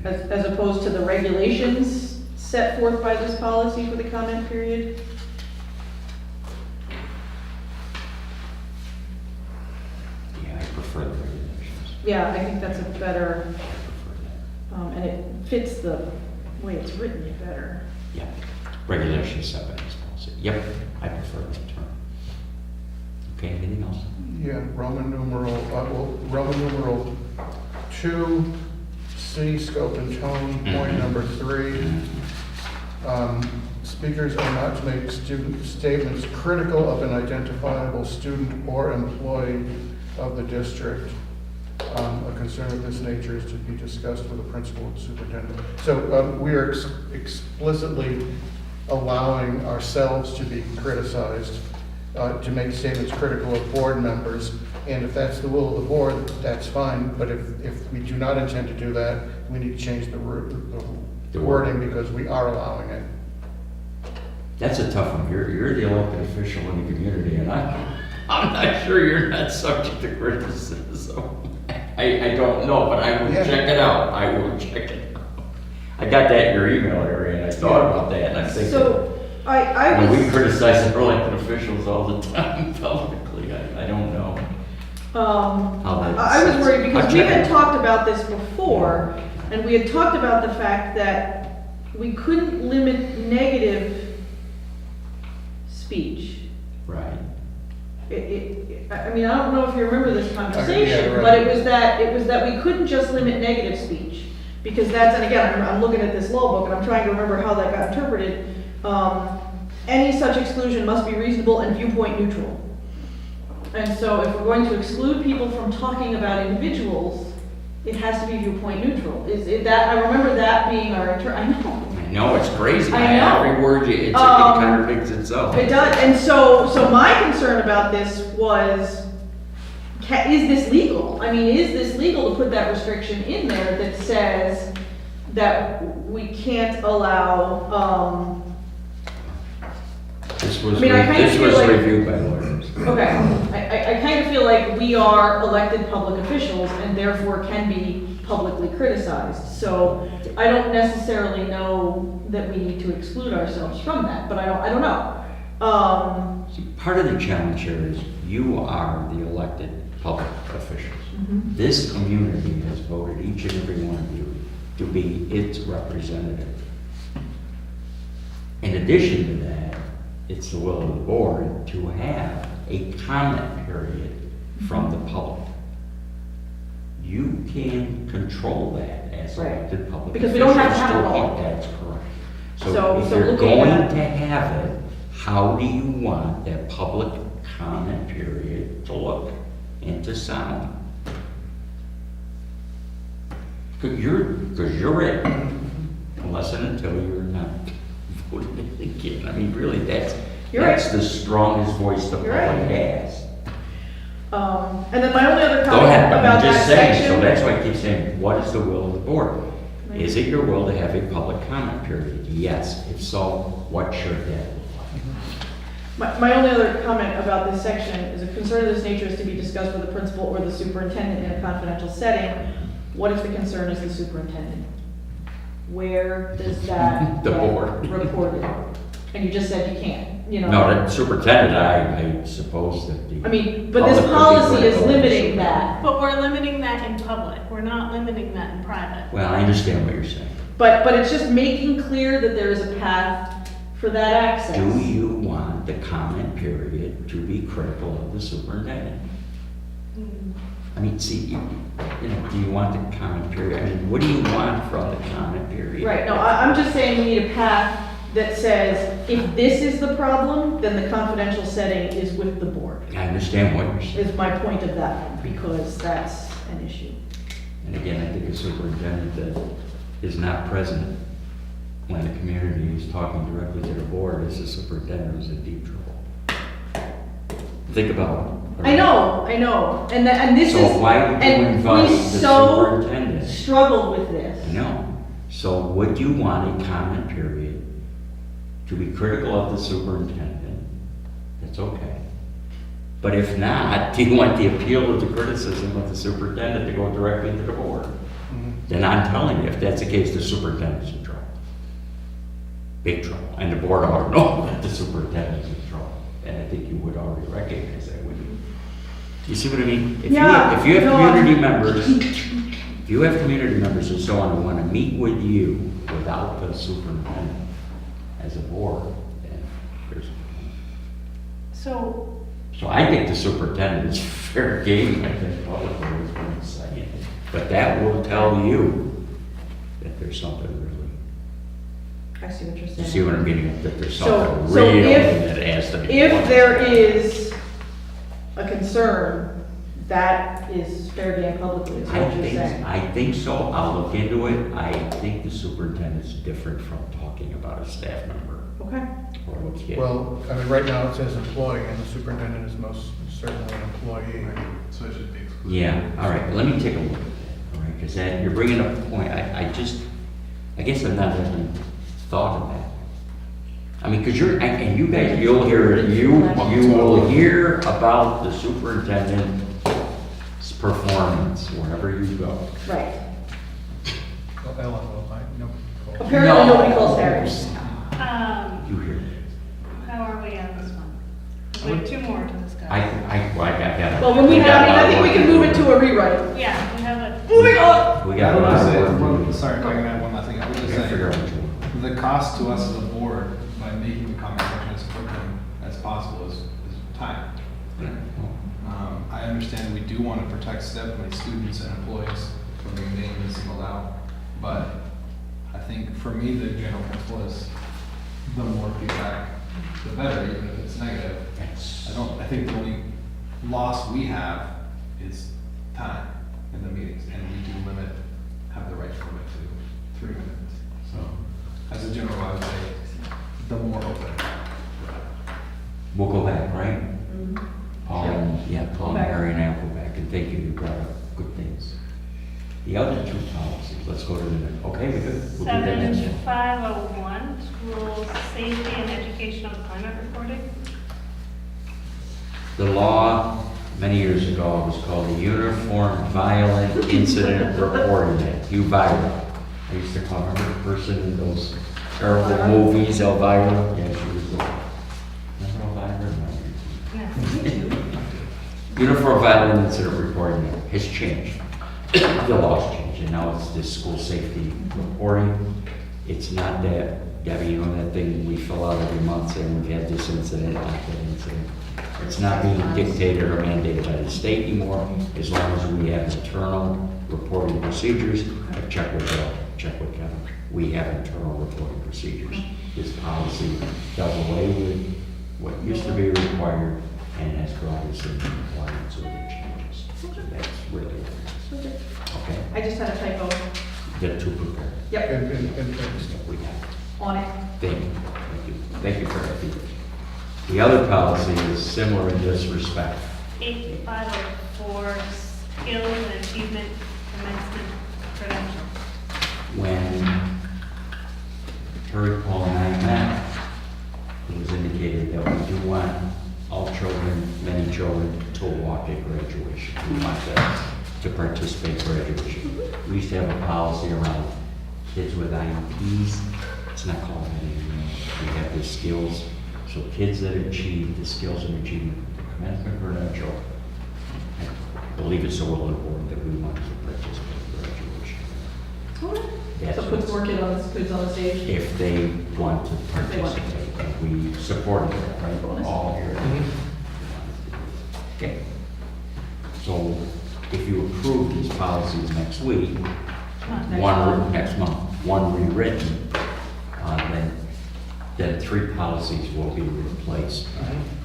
As opposed to the regulations set forth by this policy for the comment period? Yeah, I think that's a better, and it fits the way it's written better. Yeah, regulation 7 is policy. Yep, I prefer that term. Okay, anything else? Yeah, Roman numeral 2, C, scope and tone, point number 3. Speakers are not to make student statements critical of an identifiable student or employee of the district. A concern of this nature is to be discussed with the principal and superintendent. So we are explicitly allowing ourselves to be criticized, to make statements critical of board members. And if that's the will of the board, that's fine. But if we do not intend to do that, we need to change the wording because we are allowing it. That's a tough one. You're the elected official in the community, and I'm not sure you're not subject to criticism. I don't know, but I will check it out. I will check it out. I got that in your email area, and I thought about that, and I think So, I we was, criticize elected officials all the time publicly. I don't know. how that I was sits. worried because I'll we check had it. talked about this before, and we had talked about the fact that we couldn't limit negative speech. Right. I mean, I don't know if you remember this conversation, right. but it was that we couldn't just limit negative speech. Because that's, and again, I'm looking at this law book and I'm trying to remember how that got interpreted. Any such exclusion must be reasonable and viewpoint neutral. And so if we're going to exclude people from talking about individuals, it has to be viewpoint neutral. Is it that, I remember that being our, I know. I know, it's crazy. I know. Every word it contradicts itself. It does, and so my concern about this was, is this legal? I mean, is this legal to put that restriction in there that says that we can't allow, This was, I mean, I kinda this feel was like- reviewed by lawyers. okay, I kind of feel like we are elected public officials and therefore can be publicly criticized. So I don't necessarily know that we need to exclude ourselves from that, but I don't know. See, part of the challenge here is you are the elected public officials. Mhm. This community has voted each and every one of you to be its representative. In addition to that, it's the will of the board to have a comment period from the public. You can control that as Right. elected public Because officials. we don't have to have it all. That's correct. So So if you're looking going at- to have it, how do you want that public comment period to look and to sound? Because you're it, unless and until you're not voted again. I mean, really, that's You're right. the strongest voice the You're public right. has. And then my only other Go comment ahead, about I'm just that saying, so section. that's why I keep saying, what is the will of the board? Right. Is it your will to have a public comment period? Yes. If so, what should that look like? My only other comment about this section is a concern of this nature is to be discussed with the principal or the superintendent in a confidential setting. What if the concern is the superintendent? Where does that The get board. reported? And you just said you can't, you know? No, the superintendent, I suppose that the. I mean, but this public would be policy is critical of the limiting superintendent. that. But we're limiting that in public, we're not limiting that in private. Well, I understand what you're saying. But it's just making clear that there is a path for that access. Do you want the comment period to be critical of the superintendent? I mean, see, you know, do you want the comment period? I mean, what do you want from the comment period? Right, no, I'm just saying we need a path that says, if this is the problem, then the confidential setting is with the board, I understand what you're saying. is my point of that, because that's an issue. And again, I think a superintendent that is not present when the community is talking directly to the board is a superintendent who's in deep trouble. Think about it. I know, and this is. So why would you and invite we the so superintendent? struggled with this. No. So would you want a comment period to be critical of the superintendent? That's okay. But if not, do you want the appeal of the criticism of the superintendent to go directly to the board? Then I'm telling you, if that's the case, the superintendent's in trouble. Big trouble. And the board ought to know that the superintendent's in trouble. And I think you would already recognize that, wouldn't you? You see what I mean? Yeah, If you have no, community members, if you have community members and so on who want to meet with you without the superintendent as a board, then there's. So, So I think the superintendent is fair game, I think publicly is going to say it. But that will tell you that there's something really, I see what you're you saying. see what I'm getting at, that there's So- something so real if- that has to be. If there is a concern, that is fair game publicly, is what you're saying. I think so, I'll look into it. I think the superintendent's different from talking about a staff member Okay. or a kid. Well, I mean, right now it says employee, and the superintendent is most certainly an employee. So it should be excluded. Yeah, all right, let me take a look at that, all right, because that, you're bringing up a point, I guess I've not really thought of that. I mean, because and you guys, you'll hear, you will hear about the superintendent's performance wherever you go. Right. Well, Ellen will, no. Apparently, nobody calls Harry. You hear it. how are we on this one? We have 2 more to discuss. Well, I got that. Well, when we have, I think we can move it to a rewrite. Yeah, we have a, Moving on! We I got a would lot just of say, work to one- do. sorry, if I can add one last thing, I would just Can't figure out say, what you want. the cost to us as a board by making the comment section as quick as possible is time. I understand we do want to protect definitely students and employees from being named and singled out, but I think for me, the general principle is the more feedback, the better, even if it's negative. I think the only loss we have is time in the meetings, and we do have the right to limit to 3 minutes. So, as a general, I would say, the more open. We'll go back, right? Yeah, Paul, Back. Mary, and I will go back, and thank you, you brought up good things. The other 2 policies, let's go to the, okay, we good? We'll do that next time. 7501, school safety and educational climate reporting. The law, many years ago, was called the Uniform Violent Incident Reporting Act, UVIRA. I used to call her the person in those terrible movies, Elvira. Yeah, she was the, remember Elvira? Uniform Violent Incident Reporting Act has changed. The law's changed, and now it's this school safety reporting. It's not that, Debbie, you know that thing we fill out every month saying we've had this incident, not that incident. It's not being dictated or mandated by the state anymore, as long as we have internal reporting procedures. I've checked with Bill, checked with Kevin. We have internal reporting procedures. This policy does away with what used to be required and has brought us into compliance with the changes. So that's really what it is. Okay, I just had a typo. get to prepare. Yep, And We got it. on it. Thank you. Thank you for that feedback. The other policy is similar in this respect. 8504, skills and achievement commencement credential. When Terry, Paul, and I met, it was indicated that we do want all children, many children, to walk at graduation. We want them to participate in graduation. We used to have a policy around kids with IEPs. It's not called that anymore. We have the skills. So kids that achieve the skills and achievement of the commencement credential, I believe it's so well important that we want to participate in graduation. That's So puts more kids on the stage. if they want to They want to. participate. We supported that, right? Bonus. All here. Okay. So if you approve these policies next week, next month, one rewritten, then 3 policies will be replaced.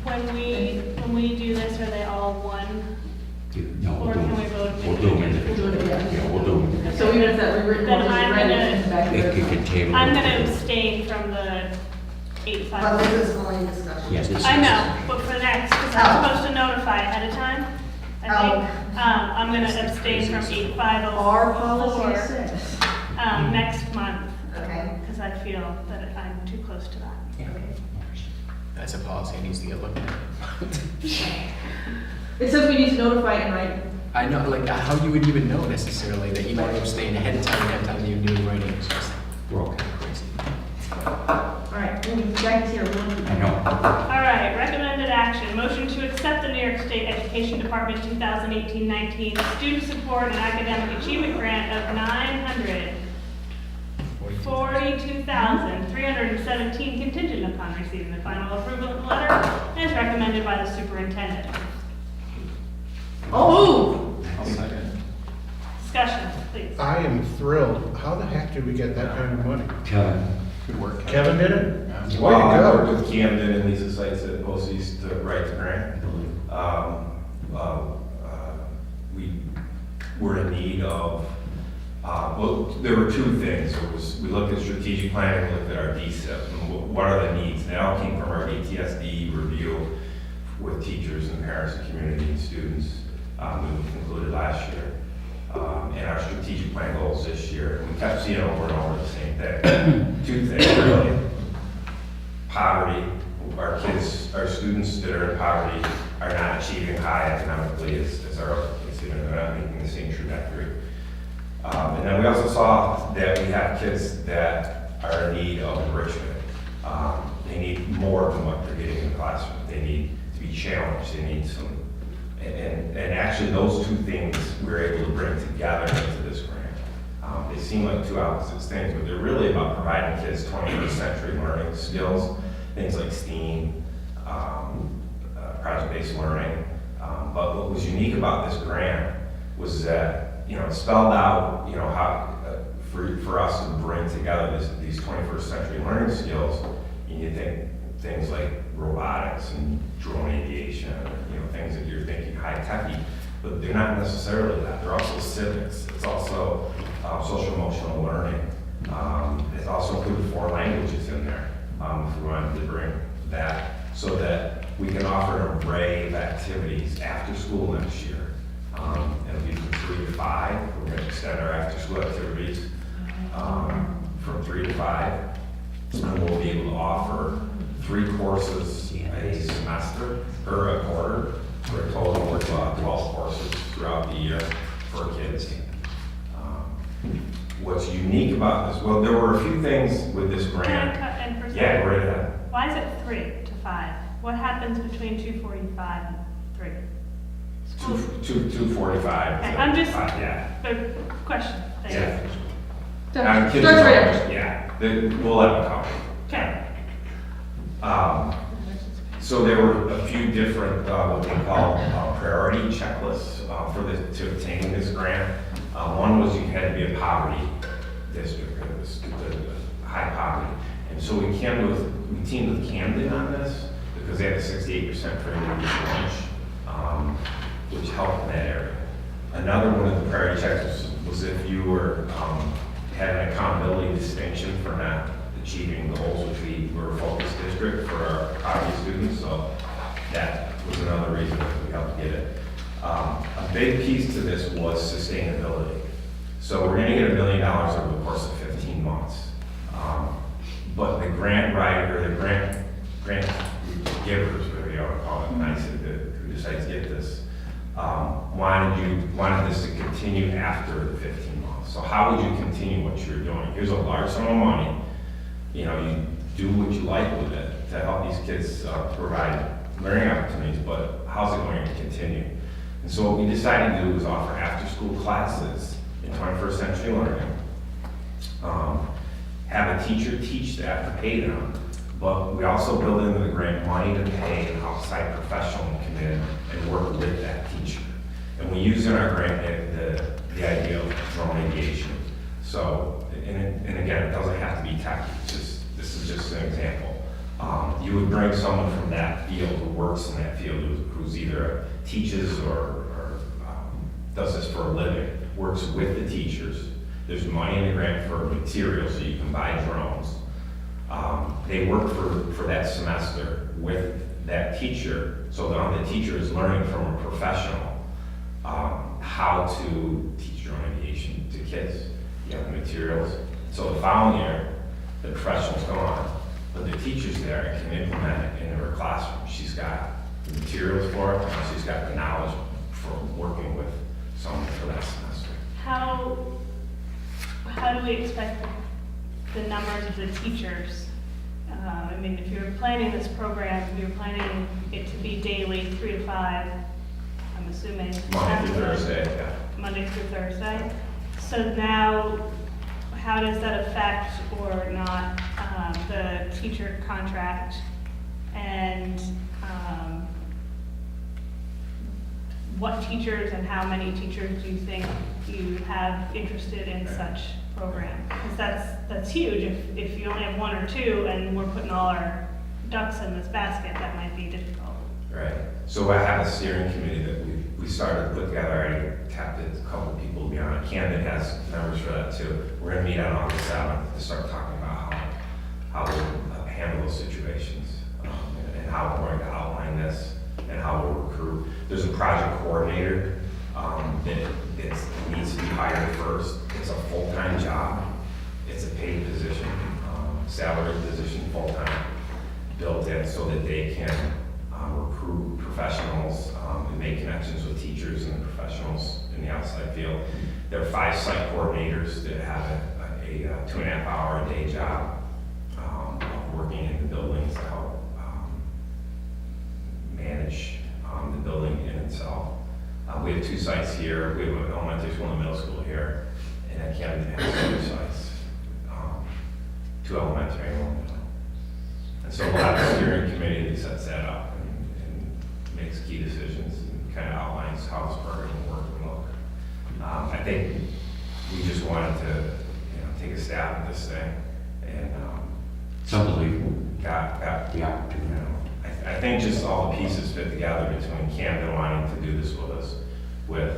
When we do this, are they all one? No, Or we'll do can we it. vote We'll do them individually? We'll do it, individually. Yeah, we'll do them individually. So even if that rewritten Then one is I'm ready, gonna- it's back It here. could table. I'm gonna abstain from the But 85. this is only discussion. Yes, this is. I know, but for next, because I'm supposed to notify ahead of time, I think. I'm gonna abstain from 8504. Our policy says. Next month, Okay. because I feel that I'm too close to that. Yeah. That's a policy that needs to get looked at. It says we need to notify it in writing. I know, like, how you would even know necessarily that you might abstain ahead of time and have time to even do the writing. It's just We're okay. crazy. All right, Jack's here. I know. All right, recommended action, motion to accept the New York State Education Department Department 2018-19 Student Support and Academic Achievement Grant of $942,317 contingent upon receiving the final approval letter as recommended by the superintendent. I'll move. I'll second. Discussion, please. I am thrilled. How the heck did we get that kind of money? Kevin, Good work. Kevin did it? Way Well, I to worked go. with Camden and Lisa Sites at BOCES to write the grant. We were in need of, well, there were two things. We looked at strategic planning, we looked at our DSIP, and what are the needs? And that all came from our DTSD review with teachers and parents and community and students. We concluded last year. And our strategic plan goals this year. And we kept seeing over and over the same thing. Two things, really. Poverty. Our kids, our students that are in poverty are not achieving high economically as our other kids, they're not making the same trajectory. And then we also saw that we have kids that are in need of enrichment. They need more than what they're getting in the classroom. They need to be challenged. They need some, and actually those two things we're able to bring together into this grant. They seem like two opposite things, but they're really about providing kids 21st century learning skills, things like STEAM, project-based learning. But what was unique about this grant was that, you know, it spelled out, you know, how, for us to bring together these 21st century learning skills, and you think things like robotics and drone aviation, you know, things that you're thinking high-techy, but they're not necessarily that. They're also civics. It's also social emotional learning. It's also included 4 languages in there, if we wanted to bring that, so that we can offer an array of activities after school next year. It'll be from 3 to 5. We're going to extend our after-school activities from 3 to 5. And we'll be able to offer 3 courses a semester, or a quarter, for a total of 12 courses throughout the year for kids. What's unique about this, well, there were a few things with this Can I grant. cut in for a Yeah, second? go right ahead. Why is it 3 to 5? What happens between 2:45 and 3? School. 2:45. Okay, I'm just- Yeah. Good question. Thank you. Yeah. Starts Kids right are- after. Yeah, we'll have it covered. Okay. So there were a few different, what they call priority checklists to obtain this grant. One was you had to be a poverty district, it was high poverty. And so we teamed with Camden on this because they had a 68% free and reduced lunch, which helped in that area. Another one of the priority checklists was if you were, had an accountability distinction for not achieving goals, which we were a focus district for our poverty students, so that was another reason that we helped get it. A big piece to this was sustainability. So we're gonna get $1 million over the course of 15 months. But the grant writer, or the grant givers, whatever you want to call it, who decides to get this, wanted this to continue after the 15 months. So how would you continue what you're doing? Here's a large sum of money. You know, you do what you like with it to help these kids provide learning opportunities, but how's it going to continue? And so what we decided to do was offer after-school classes in 21st century learning, have a teacher teach that to pay them, but we also build into the grant money to pay an outside professional to come in and work with that teacher. And we use in our grant the idea of drone aviation. So, and again, it doesn't have to be techy, this is just an example. You would bring someone from that field who works in that field, who's either teaches or does this for a living, works with the teachers. There's money in the grant for materials, so you can buy drones. They work for that semester with that teacher, so that the teacher is learning from a professional how to teach drone aviation to kids. You have the materials. So the following year, the professional's gone, but the teacher's there and can implement it in her classroom. She's got the materials for it, and she's got the knowledge for working with someone for that semester. How do we expect the numbers of the teachers? I mean, if you're planning this program, if you're planning it to be daily, 3 to 5, I'm assuming. Monday through Thursday, yeah. Monday through Thursday. So now, how does that affect or not the teacher contract? And what teachers and how many teachers do you think you have interested in such program? Because that's huge. If you only have one or two and we're putting all our ducks in this basket, that might be difficult. Right. So I have a steering committee that we started to put together. I already tapped a couple of people to be on it. Camden has members for that too. We're going to meet on August 7th to start talking about how we'll handle those situations and how we're going to outline this and how we'll recruit. There's a project coordinator that needs to be hired first. It's a full-time job. It's a paid position, salaried position, full-time, built in so that they can recruit professionals and make connections with teachers and professionals in the outside field. There are 5 site coordinators that have a 2.5-hour a day job working in the buildings to help manage the building in itself. We have 2 sites here. We have an elementary school and a middle school here, and then Camden has 2 sites, 2 elementary and 1 middle. And so we'll have a steering committee that sets that up and makes key decisions and kind of outlines how this program will work and look. I think we just wanted to, take a stab at this thing and It's unbelievable. got The opportunity. I think just all the pieces fit together between Camden wanting to do this with us, with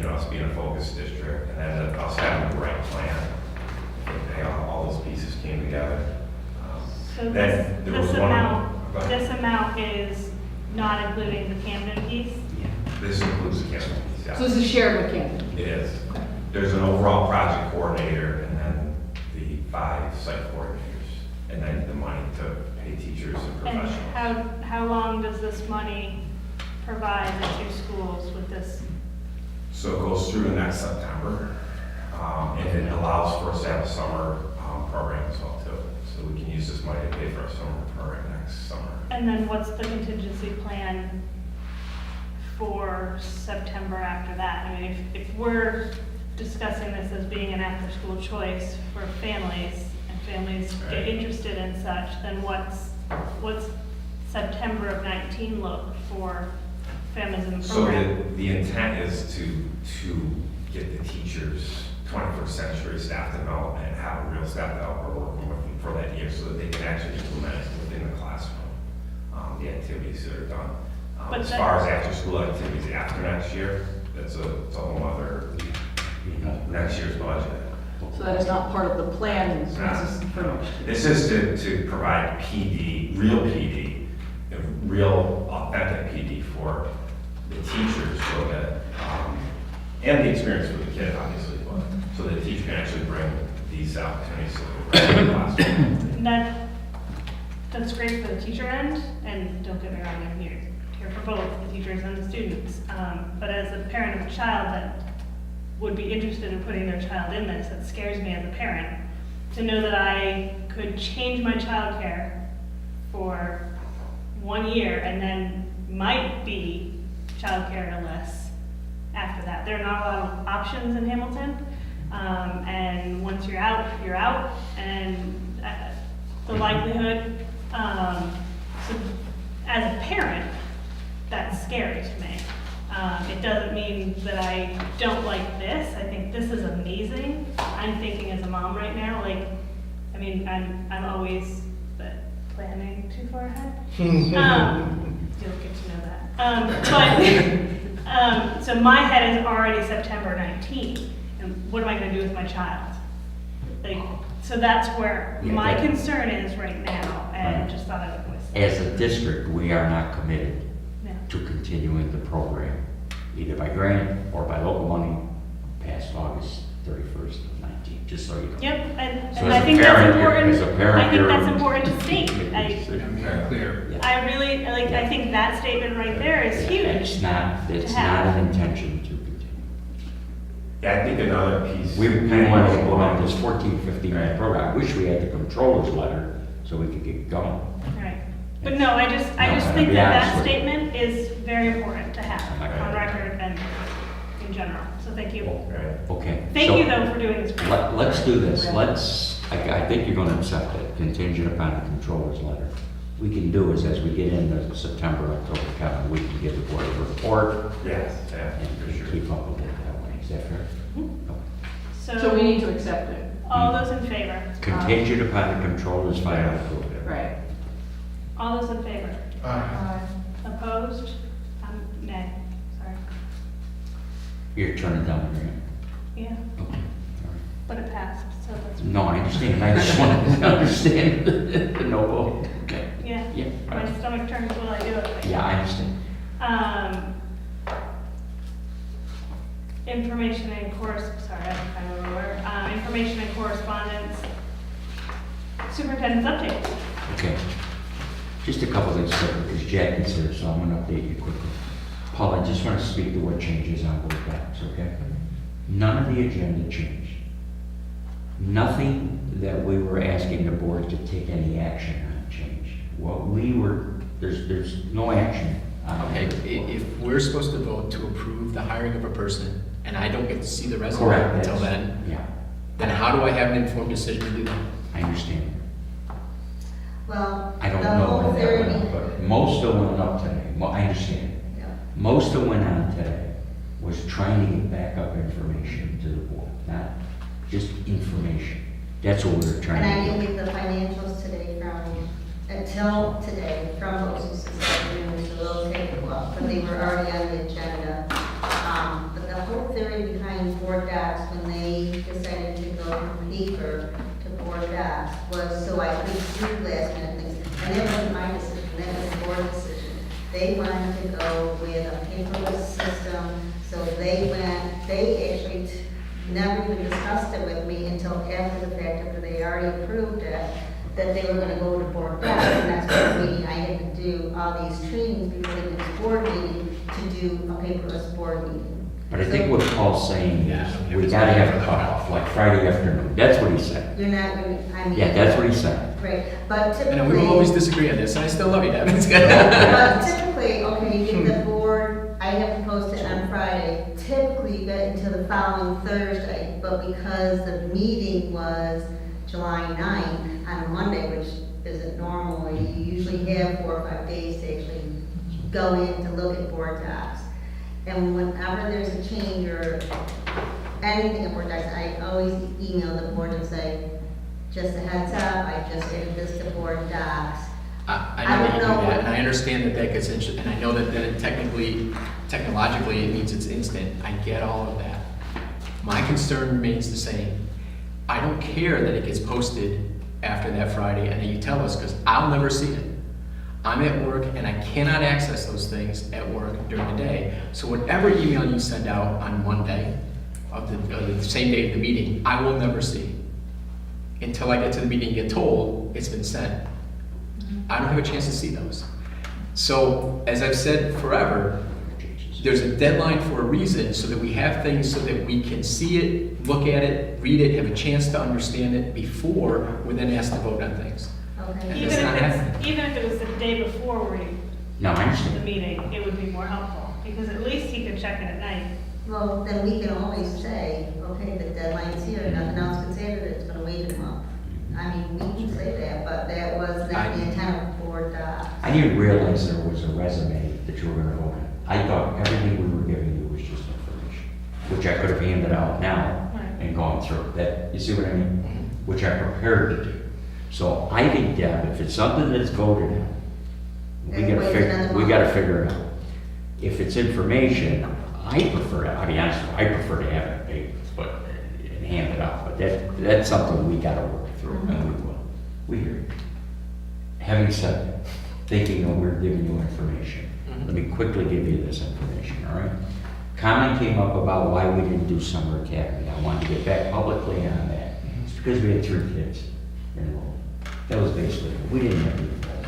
us being a focus district, and then us having the right plan. I think all those pieces came together. So Then there was this one. amount, Go ahead. this amount is not including the Camden piece? This includes the Camden piece, yeah. So this is shared with Camden. It is. There's an overall project coordinator and then the 5 site coordinators, and then the money to pay teachers and And professionals. how long does this money provide the 2 schools with this? So it goes through next September, and it allows for us to have a summer program as well too. So we can use this money to pay for our summer program next summer. And then what's the contingency plan for September after that? I mean, if we're discussing this as being an after-school choice for families, and families get Right. interested in such, then what's September of 19 look for families in the So program? the intent is to get the teachers 21st century staff development and have a real staff that we're working with them for that year so that they can actually implement it within the classroom, the activities that are done. But As that- far as after-school activities after next year, it's a whole other, next year's budget. So that is not part of the plan It's not. for next year. This is to provide real PD, real authentic PD for the teachers so that, and the experience for the kid, obviously, but so that the teacher can actually bring these opportunities to the classroom. And that's great for the teacher end, and don't get me wrong, I'm here for both the teachers and the students. But as a parent of a child that would be interested in putting their child in this, it scares me as a parent to know that I could change my childcare for 1 year and then might be childcare-less after that. There are not a lot of options in Hamilton, and once you're out, and the likelihood, so as a parent, that's scary to me. It doesn't mean that I don't like this. I think this is amazing. I'm thinking as a mom right now, I'm always planning too far ahead. You'll get to know that. So my head is already September 19th, and what am I gonna do with my child? So that's where Yeah, my that- concern is right now, and just thought I would voice it. As a district, we are not committed Yeah. to continuing the program, either by grant or by local money, past August 31st of 19, just so you know. Yep, and So and as I a think that's parent, important. as a parent, I think you're- that's important to state. Yeah, clear. Yeah. I really, I think that statement right there is huge. It's not to not have. an intention to continue. Yeah, I think another piece. We want to implement this 14, 15-minute program. I wish we had the controller's letter so we could get going. Right. But no, I just No, think I'll be that honest with you. statement is very important to have Okay. on record and in general, so thank you. Right. Okay. Thank so you though for doing this. Let's do this. I think you're gonna accept it, contingent upon the controller's letter. We can do is, as we get into September, October, Kevin, we can give the board a report Yes, yeah, for and sure. keep up with it that way. Is that fair? Okay. So we need to accept it. All those in favor? Contingent upon the controller's final approval. Right. All those in favor? Aye. Opposed? Nay, sorry. You're turning down the grant. Yeah, Okay. All right. but it passed, so that's. No, I understand. I just want to understand the no vote. Okay. Yeah, Yeah. my stomach turns when I do it. Yeah, I understand. Information and sorry, I don't know where, information and correspondence. Superintendent's update. Okay. Just a couple things, because Jackie's here, so I'm gonna update you quickly. Paul, I just want to speak to what changes on both docs, okay? None of the agenda changed. Nothing that we were asking the board to take any action on changed. What we were, there's no action on Okay, it. if we're supposed to vote to approve the hiring of a person, and I don't get to see the resume Correct. until that's- then, Yeah, then how do I have an informed decision to do that? I understand. Well, I don't the know whole when that theory. went up, but most of went up today. Well, I understand. Yeah. Most of went on today was trying to get backup information to the board, not just information. That's what we were And I trying to didn't do. get the financials today until today, from OSU Society, so they'll take a look, but they were already on the agenda. But the whole theory behind board docs, when they decided to go from paper to board docs, was so I could do last minute things. And that wasn't my decision, that was the board decision. They wanted to go with a paperless system, so they actually never even discussed it with me until after the fact, after they already approved it, that they were gonna go to board docs, and that's what meeting, I had to do all these trainings before the next board meeting to do a paperless board meeting. But I think what Paul's saying Yeah, is, it we was gotta have a fine. cutoff, like Friday afternoon. That's what he said. You're not gonna, I mean. Yeah, that's what he said. Right, but typically. And we will always disagree on this, and I still love you, Devin. But typically, okay, you get the board, I have to post it on Friday, typically you get until the following Thursday, but because the meeting was July 9th on a Monday, which isn't normal, you usually have 4 or 5 days to actually go in to look at board docs. And whenever there's a change or anything at board docs, I always email the board and say, just a heads up, I just added this to board docs. I know that you do I don't know. that, and I understand that that gets and I know that then technologically, it means it's instant. I get all of that. My concern remains the same. I don't care that it gets posted after that Friday and that you tell us, because I'll never see it. I'm at work and I cannot access those things at work during the day. So whatever email you send out on Monday of the same day of the meeting, I will never see. Until I get to the meeting and get told it's been sent. I don't have a chance to see those. So, as I've said forever, there's a deadline for a reason, so that we have things so that we can see it, look at it, read it, have a chance to understand it before we're then asked to vote on things. Okay. And Even that's not if happening. even if it was the day before No, I the understand. meeting, it would be more helpful, because at least he could check it at night. Well, then we can always say, okay, the deadline's here, nothing else can say that it's gonna wait a month. I mean, we can say that, but that was not the intent of board docs. I didn't realize there was a resume that you were gonna vote on. I thought everything we were giving you was just information, which I could have handed out now Right. and gone through. That, you see what I mean? Which I prepared to do. So I think, Deb, if it's something that's voted on, we Then gotta wait figure, another we month. gotta figure it out. If it's information, I prefer, I'll be honest with you, I prefer to have it paper, but, and hand it out, but that's something we gotta work through, and we will. We hear you. Having said that, thinking that we're giving you information, let me quickly give you this information, all right? Comment came up about why we didn't do summer academy. I wanted to get back publicly on that. It's because we had 3 kids enrolled. That was basically, we didn't have any enrollment.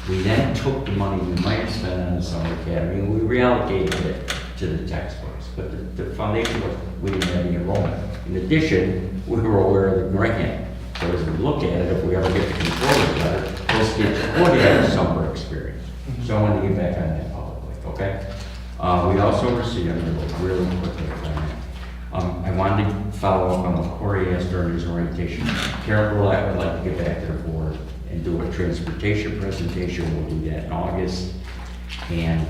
We then took the money we might have spent on the summer academy and we reallocated it to the textbooks. But the foundation was, we didn't have any enrollment. In addition, we were aware of the grant. So as we look at it, if we ever get the controller letter, we're those kids would have summer experience. So I wanted to get back on that publicly, okay? We also received, I'm gonna go really quickly on that. I wanted to follow up on what Corey asked during his orientation. Carol Burlett would like to get back to the board and do a transportation presentation. We'll do that in August. And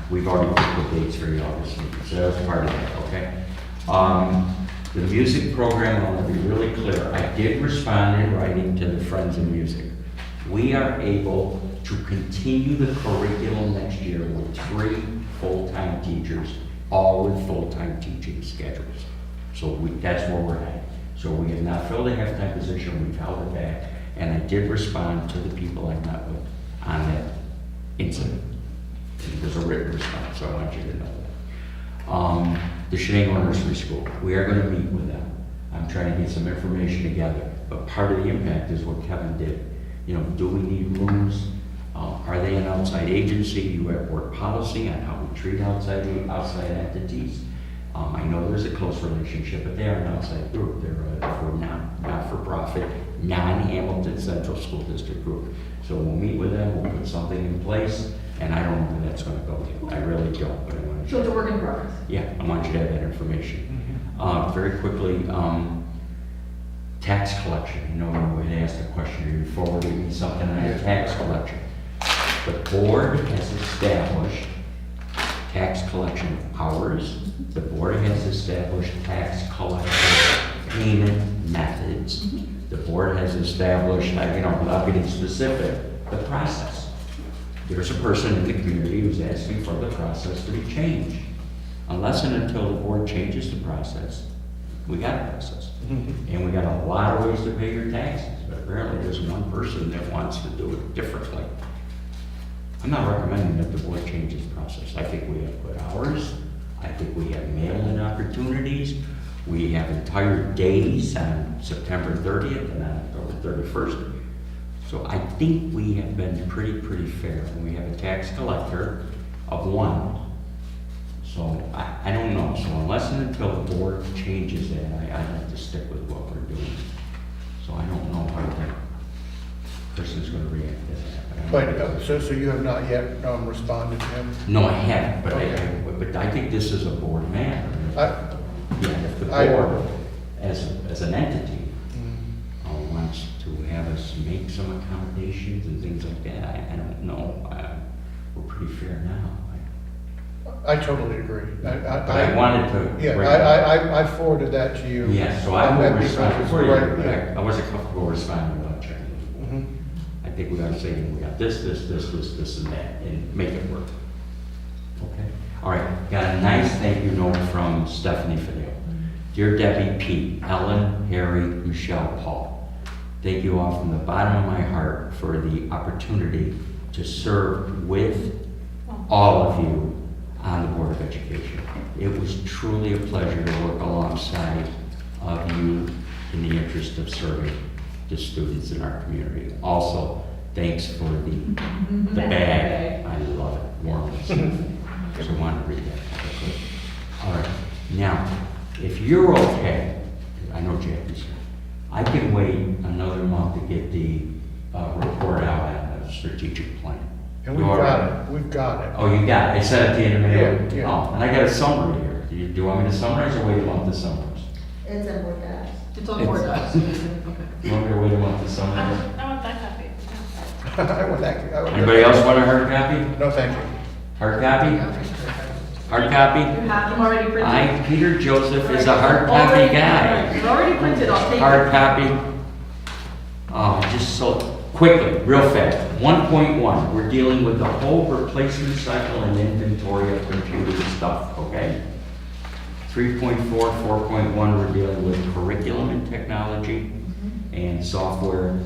we've already picked the dates for the August meeting, so that was part of that, okay? The music program, I want to be really clear. I did respond in writing to the Friends of Music. We are able to continue the curriculum next year with 3 full-time teachers, all with full-time teaching schedules. So that's where we're at. So we have not filled a half-time position, we've held it back, and I did respond to the people I met with on that incident. There's a written response, so I want you to know that. The Shenango Nursery School, we are going to meet with them. I'm trying to get some information together, but part of the impact is what Kevin did. You know, do we need rooms? Are they an outside agency? You have board policy on how we treat outside entities. I know there's a close relationship, but they are an outside group. They're a not-for-profit, non-Hamilton Central School District group. So we'll meet with them, we'll put something in place, and I don't know where that's gonna go yet. I really don't, but I want to. So it's a work in progress. Yeah, I want you to have that information. Very quickly, tax collection. You know, when we had asked a question, you forwarded me something on Yeah. tax collection. The board has established tax collection hours. The board has established tax collection payment methods. The board has established, you know, without getting specific, the process. There's a person in the community who's asking for the process to be changed. Unless and until the board changes the process, we got a process. And we got a lot of ways to pay your taxes, but apparently there's one person that wants to do it differently. I'm not recommending that the board change its process. I think we have good hours. I think we have mail-in opportunities. We have entire days on September 30th and on October 31st. So I think we have been pretty fair. And we have a tax collector of 1. So I don't know. So unless and until the board changes that, I have to stick with what we're doing. So I don't know how that person's going to react to that. But, so you have not yet responded to him? No, I haven't, but Okay. but I think this is a board matter. Yeah, if the I- board, as an entity, Mm. wants to have us make some accommodations and things like that, I don't know. We're pretty fair now. I totally agree. But I wanted to. Yeah, bring- I forwarded that to you. Yeah, so I will And respond because for you, right, but yeah. I wasn't comfortable responding without checking. Mhm. I think we gotta say, we got this, and that, and make it work. Okay? All right, got a nice thank you note from Stephanie Fidel. Dear Debbie, Pete, Ellen, Harry, Michelle, Paul, thank you all from the bottom of my heart for the opportunity to serve with all of you on the Board of Education. It was truly a pleasure to work alongside of you in the interest of serving the students in our community. Also, thanks for the bag. I love it, warm. So I wanted to read that quickly. All right, now, if you're okay, I know Jackie's here, I can wait another month to get the report out on the strategic plan. And You we've all got right? it, we've got it. Oh, you got it. It's at the end of the Yeah, mail? yeah. Oh, and I got a summary here. Do you want me to summarize or wait a month to summarize? It's a board doc. It's on board docs. You want me to wait a month to summarize? I want that copy. I would like- I would- Anybody else want a hard copy? No, thank you. Hard copy? Hard copy? You have them already printed? I, Peter Joseph, is a hard copy Already- guy. It's already printed, I'll take it. Hard copy. Just so, quickly, real fast. 1.1, we're dealing with the whole replacement cycle and inventory of computer stuff, okay? 3.4, 4.1, we're dealing with curriculum and technology and software,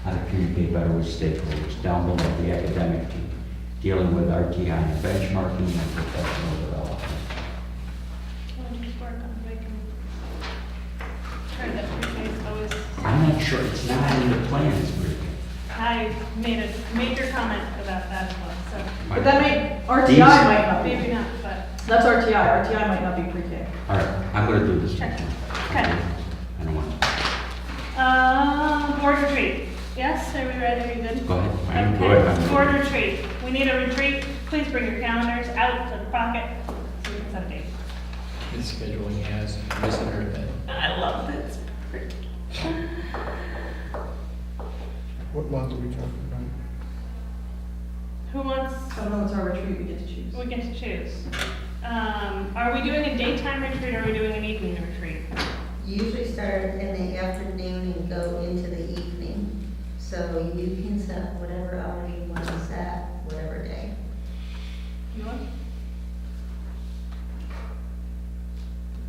how to communicate better with stakeholders. Down below, the academic team, dealing with RTI and benchmarking and professional development. Can we just work on making, trying to pre-K is always, I'm not sure, it's not in the plans, Bridget. I made a major comment about that as well, so But that may, RTI These- might not be. maybe not, but. That's RTI, RTI might not be pre-K. All right, I'm gonna do this. Sure. one. Okay. I don't want. Board retreat. Yes, are we ready? Are you good? Go ahead. I'm Okay. good. I'm Board good. retreat. We need a retreat. Please bring your calendars out to the pocket so we can set a date. This scheduling has misheard that. I love this. What month are we talking about? Who wants, I don't know, it's our retreat, we get to choose. we get to choose. Are we doing a daytime retreat or are we doing an evening retreat? You usually start in the afternoon and go into the evening. So you can set whatever hours you want to set, whatever day. You want?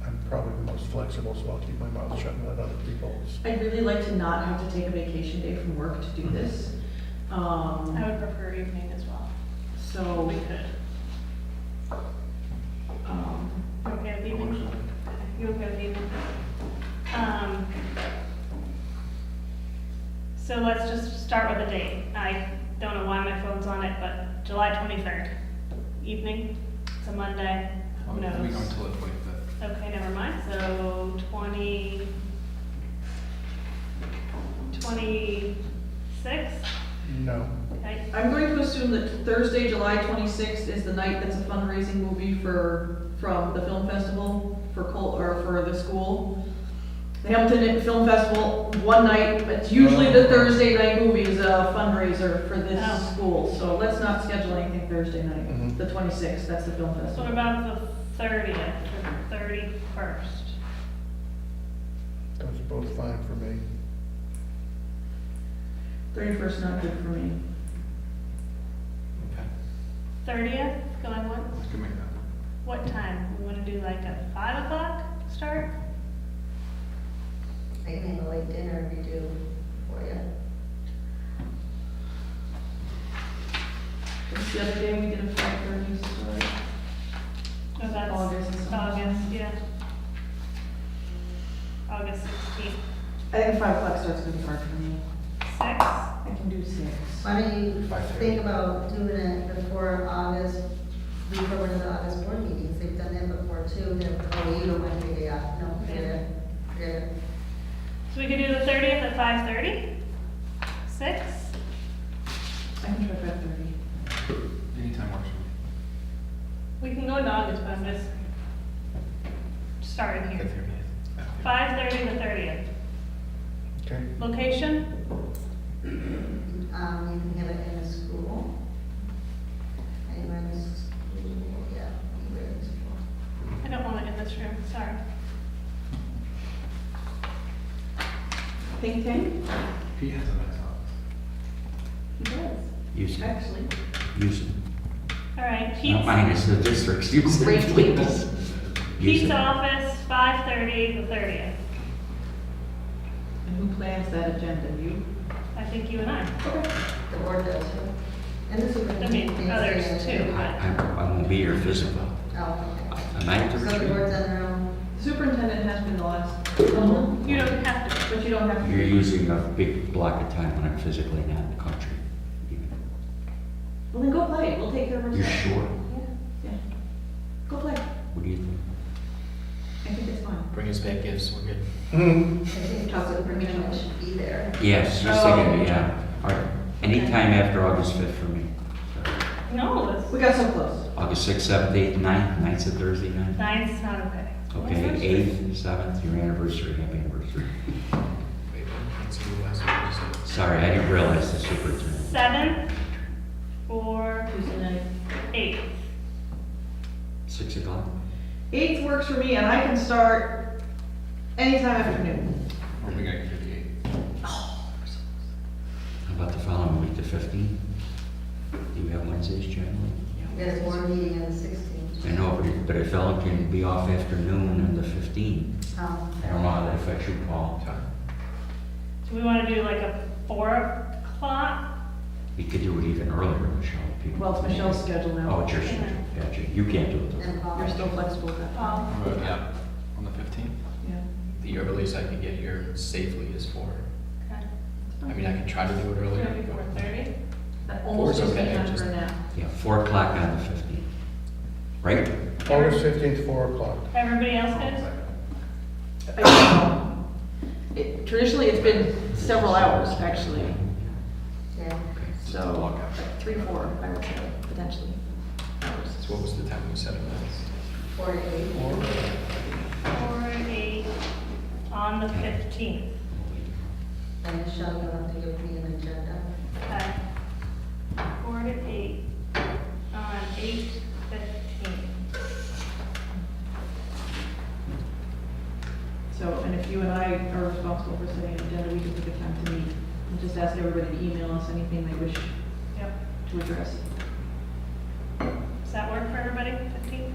I'm probably the most flexible, so I'll keep my mouth shut and let other people. I'd really like to not have to take a vacation day from work to do this. I would prefer evening as well. So, We could. You okay with evening? You okay with evening? So let's just start with a date. I don't know why my phone's on it, but July 23rd, evening, it's a Monday, who We go knows? until the 25th. Okay, never mind, so 26th, No. okay? I'm going to assume that Thursday, July 26th is the night that's a fundraising movie from the film festival for the school. The Hamilton Film Festival, one night, it's usually the Thursday night movie is a fundraiser for this Oh. school. So let's not schedule anything Thursday night, Mhm. the 26th, that's the film So what festival. about the 30th or 31st? Those are both fine for me. 31st not good for me. Okay. 30th, going once? We can make that. What time? We wanna do like a 5 o'clock start? I can have a late dinner if you do for you. What's the other day we did a 5:30 start? No, that's August. August, yeah. August 16th. I think 5 o'clock start's gonna be hard for me. 6? I can do 6. Why don't you 5:30. think about doing it before August, before one of the August board meetings? They've done that before too. Oh, you don't want to do that. No, forget it. Forget it. So we could do the 30th at 5:30? 6? I can try 5:30. Anytime works for me. We can go into August, but I'm just starting The here. 30th. 5:30 the 30th. Okay. Location? You can have it in the school. Anywhere in the school, yeah, anywhere in the school. I don't want it in this room, sorry. Think tank? Pete has a nice office. He does, Use it. actually. Use it. All right, Not Pete's, mine, it's the district's. Use it, Great please. people. Use Pete's it. office, 5:30 the 30th. And who plans that agenda? You? I think you and I. The board does too. And the superintendent. others too. I won't be here physical. Oh, Am I at the okay. So the retreat? board's on their own. Superintendent has been the last couple, You don't have to. but you don't have to. You're using a big block of time when I'm physically not in the country. Well, then go play, we'll take care of You're ourselves. sure? Yeah. Go play, What do you think? I think it's fine. Bring us back gifts, we're good. Hmm. I think the superintendent should be there. Yes, she's Oh, thinking, okay. yeah. All right. Anytime after August 5th for me. No, that's, We got so close. August 6th, 7th, 8th, 9th, 9th's a Thursday night. 9th's not okay. Okay, 8th, 7th, your anniversary, happy anniversary. Wait, let's see, last one was, Sorry, I didn't realize the superintendent. 7th or Tuesday night. 8th? 6 o'clock? 8th works for me, and I can start anytime afternoon. Or we got 58. How about the following week, the 15th? Do you have Wednesdays generally? We got a board meeting on the 16th. I know, but if Ellen can be off afternoon on the 15th, Oh. I don't know how that affects you, Paul. Do we want to do like a 4 o'clock? We could do it even earlier, Michelle. People- Well, it's Michelle's schedule Oh, now. it's your schedule, gotcha. You can't do it though. And Paul. You're still flexible with that. Paul? Yeah, on the 15th? Yeah. the earliest I can get here safely is 4. Okay. I mean, I can try to do it We're earlier. gonna do 4:30? That almost 4's gives me okay, time just- for a nap. Yeah, 4 o'clock on the 15th. Right? August 15th, 4 o'clock. Everybody else good? Traditionally, it's been several hours, actually. So, Walk out. like 3, 4, I would say, potentially. hours. So what was the time you said it was? 4 to 8. 4 to 8 on the 15th. And Michelle, you'll have to give me an agenda. Okay. 4 to 8 on 8/15. So, and if you and I are responsible for setting an agenda, we can pick a time to meet. And just ask everybody to email us anything they wish Yep. to address. Does that work for everybody, 15th?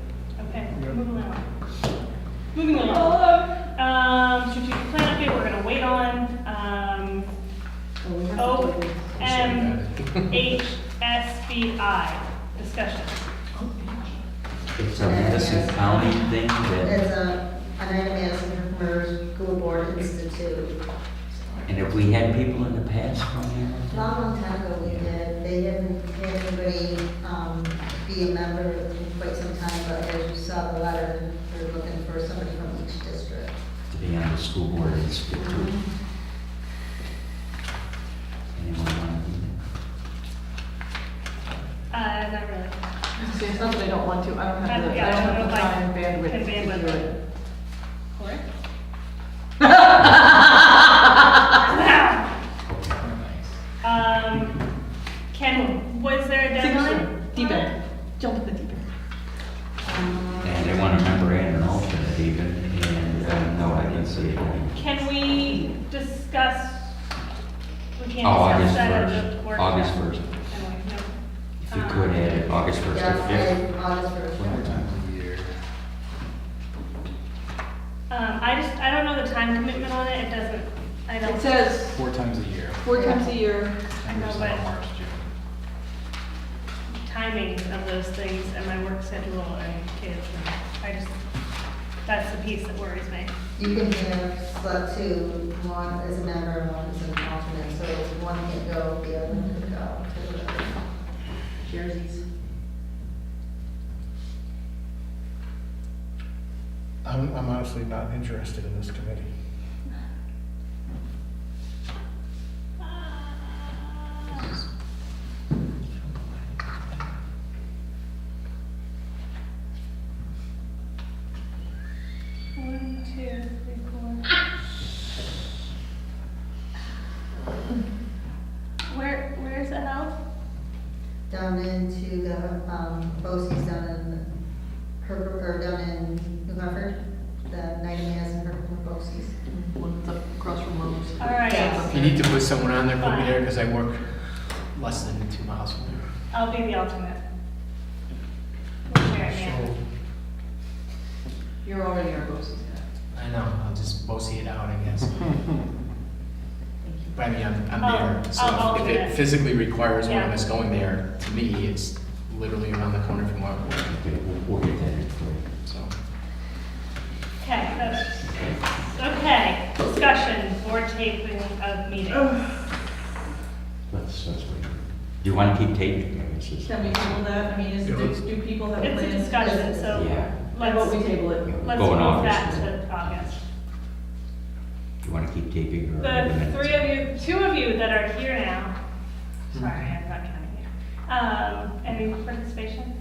Okay, Yep. moving along. Moving along. Strategic plan update, we're gonna wait on, So we have to O do M H S B I discussion. It's a Madison County thing that, It's an item as for School Board Institute. and if we had people in the past from here. Long time ago we did, they didn't have anybody, be a member in quite some time, but as you saw the letter, they're looking for somebody from each district. To be on the school board institute. Anyone want to be Not really. See, it's not that I don't want to, I don't have the, Yeah, I don't I have don't the know if I time and bandwidth can to do bandwidth it. it. Corey? Was there a deadline? Deep end, jump in the deep end. And they want a member and an alternate even, and no, I didn't see it. Can we discuss, we can't Oh, discuss August that at 1st. the workshop? August 1st. Anyway, no. If you could add it, August 1st Yeah, to 5th. August 1st. Four times a year. I don't know the time commitment on it, it doesn't, I don't. It says 4 times a year. 4 times a year. I know, Numbers but- on March, June. Timing of those things and my work schedule and kids, and I just, that's the piece that worries me. You can have select two, one as a member and one as an alternate, so if one can go, the other one can go. Jerseys. I'm honestly not interested in this committee. One, two, three, four. Where's it held? Down into the, BOCES down in Herbert, or down in New Hartford, the night of Mass in Herbert, BOCES. One that's up across from Lowe's. All right, Yeah. If you need to put someone on there, put me there, because I work less than 2 miles from there. I'll be the alternate. We'll share it, yeah. So, You're already our BOCES guy. I know, I'll just bossy it out, I guess. Thank you. But I mean, I'm I'll there, so if alternate. it physically requires one of Yeah. us going there, to me, it's literally around the corner from where I work, Okay, we'll get that in for you. so. Okay, okay, discussion, board taping of meetings. Let's wait. Do you want to keep taping? I guess it's- Can we table that? I mean, do people have It's a plans? discussion, so Yeah. I vote we let's, table it. let's Go in move August. that to August. Do you want to keep taping or? The minutes? three of you, two of you that are here now, sorry, I'm not counting you. Any participation?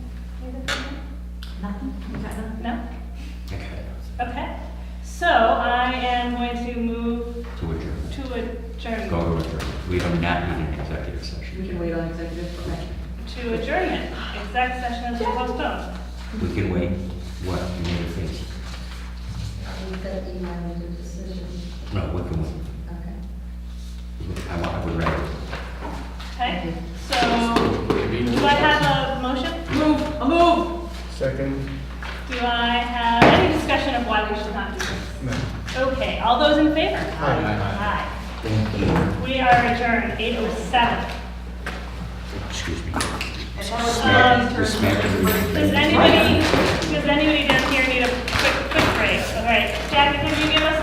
Nothing? You got nothing? No? Okay. Okay. So I am going to move To adjourn. to adjourn, Go to adjourn. We do not need an executive We session. can wait on executive, okay. to adjournment. Exec session is postponed. We can wait. What? You need a face? You said email the decision. No, we can wait. Okay. I would rather. Okay, so do I have a motion? A move! second, Do I have any discussion of why we should not do this? no. Okay, all those in favor? Aye. Aye. Thank you. We are adjourned, 8:07. Excuse me. Um, We're smacking. Does anybody down here need a quick break? All right, Jackie, can you give us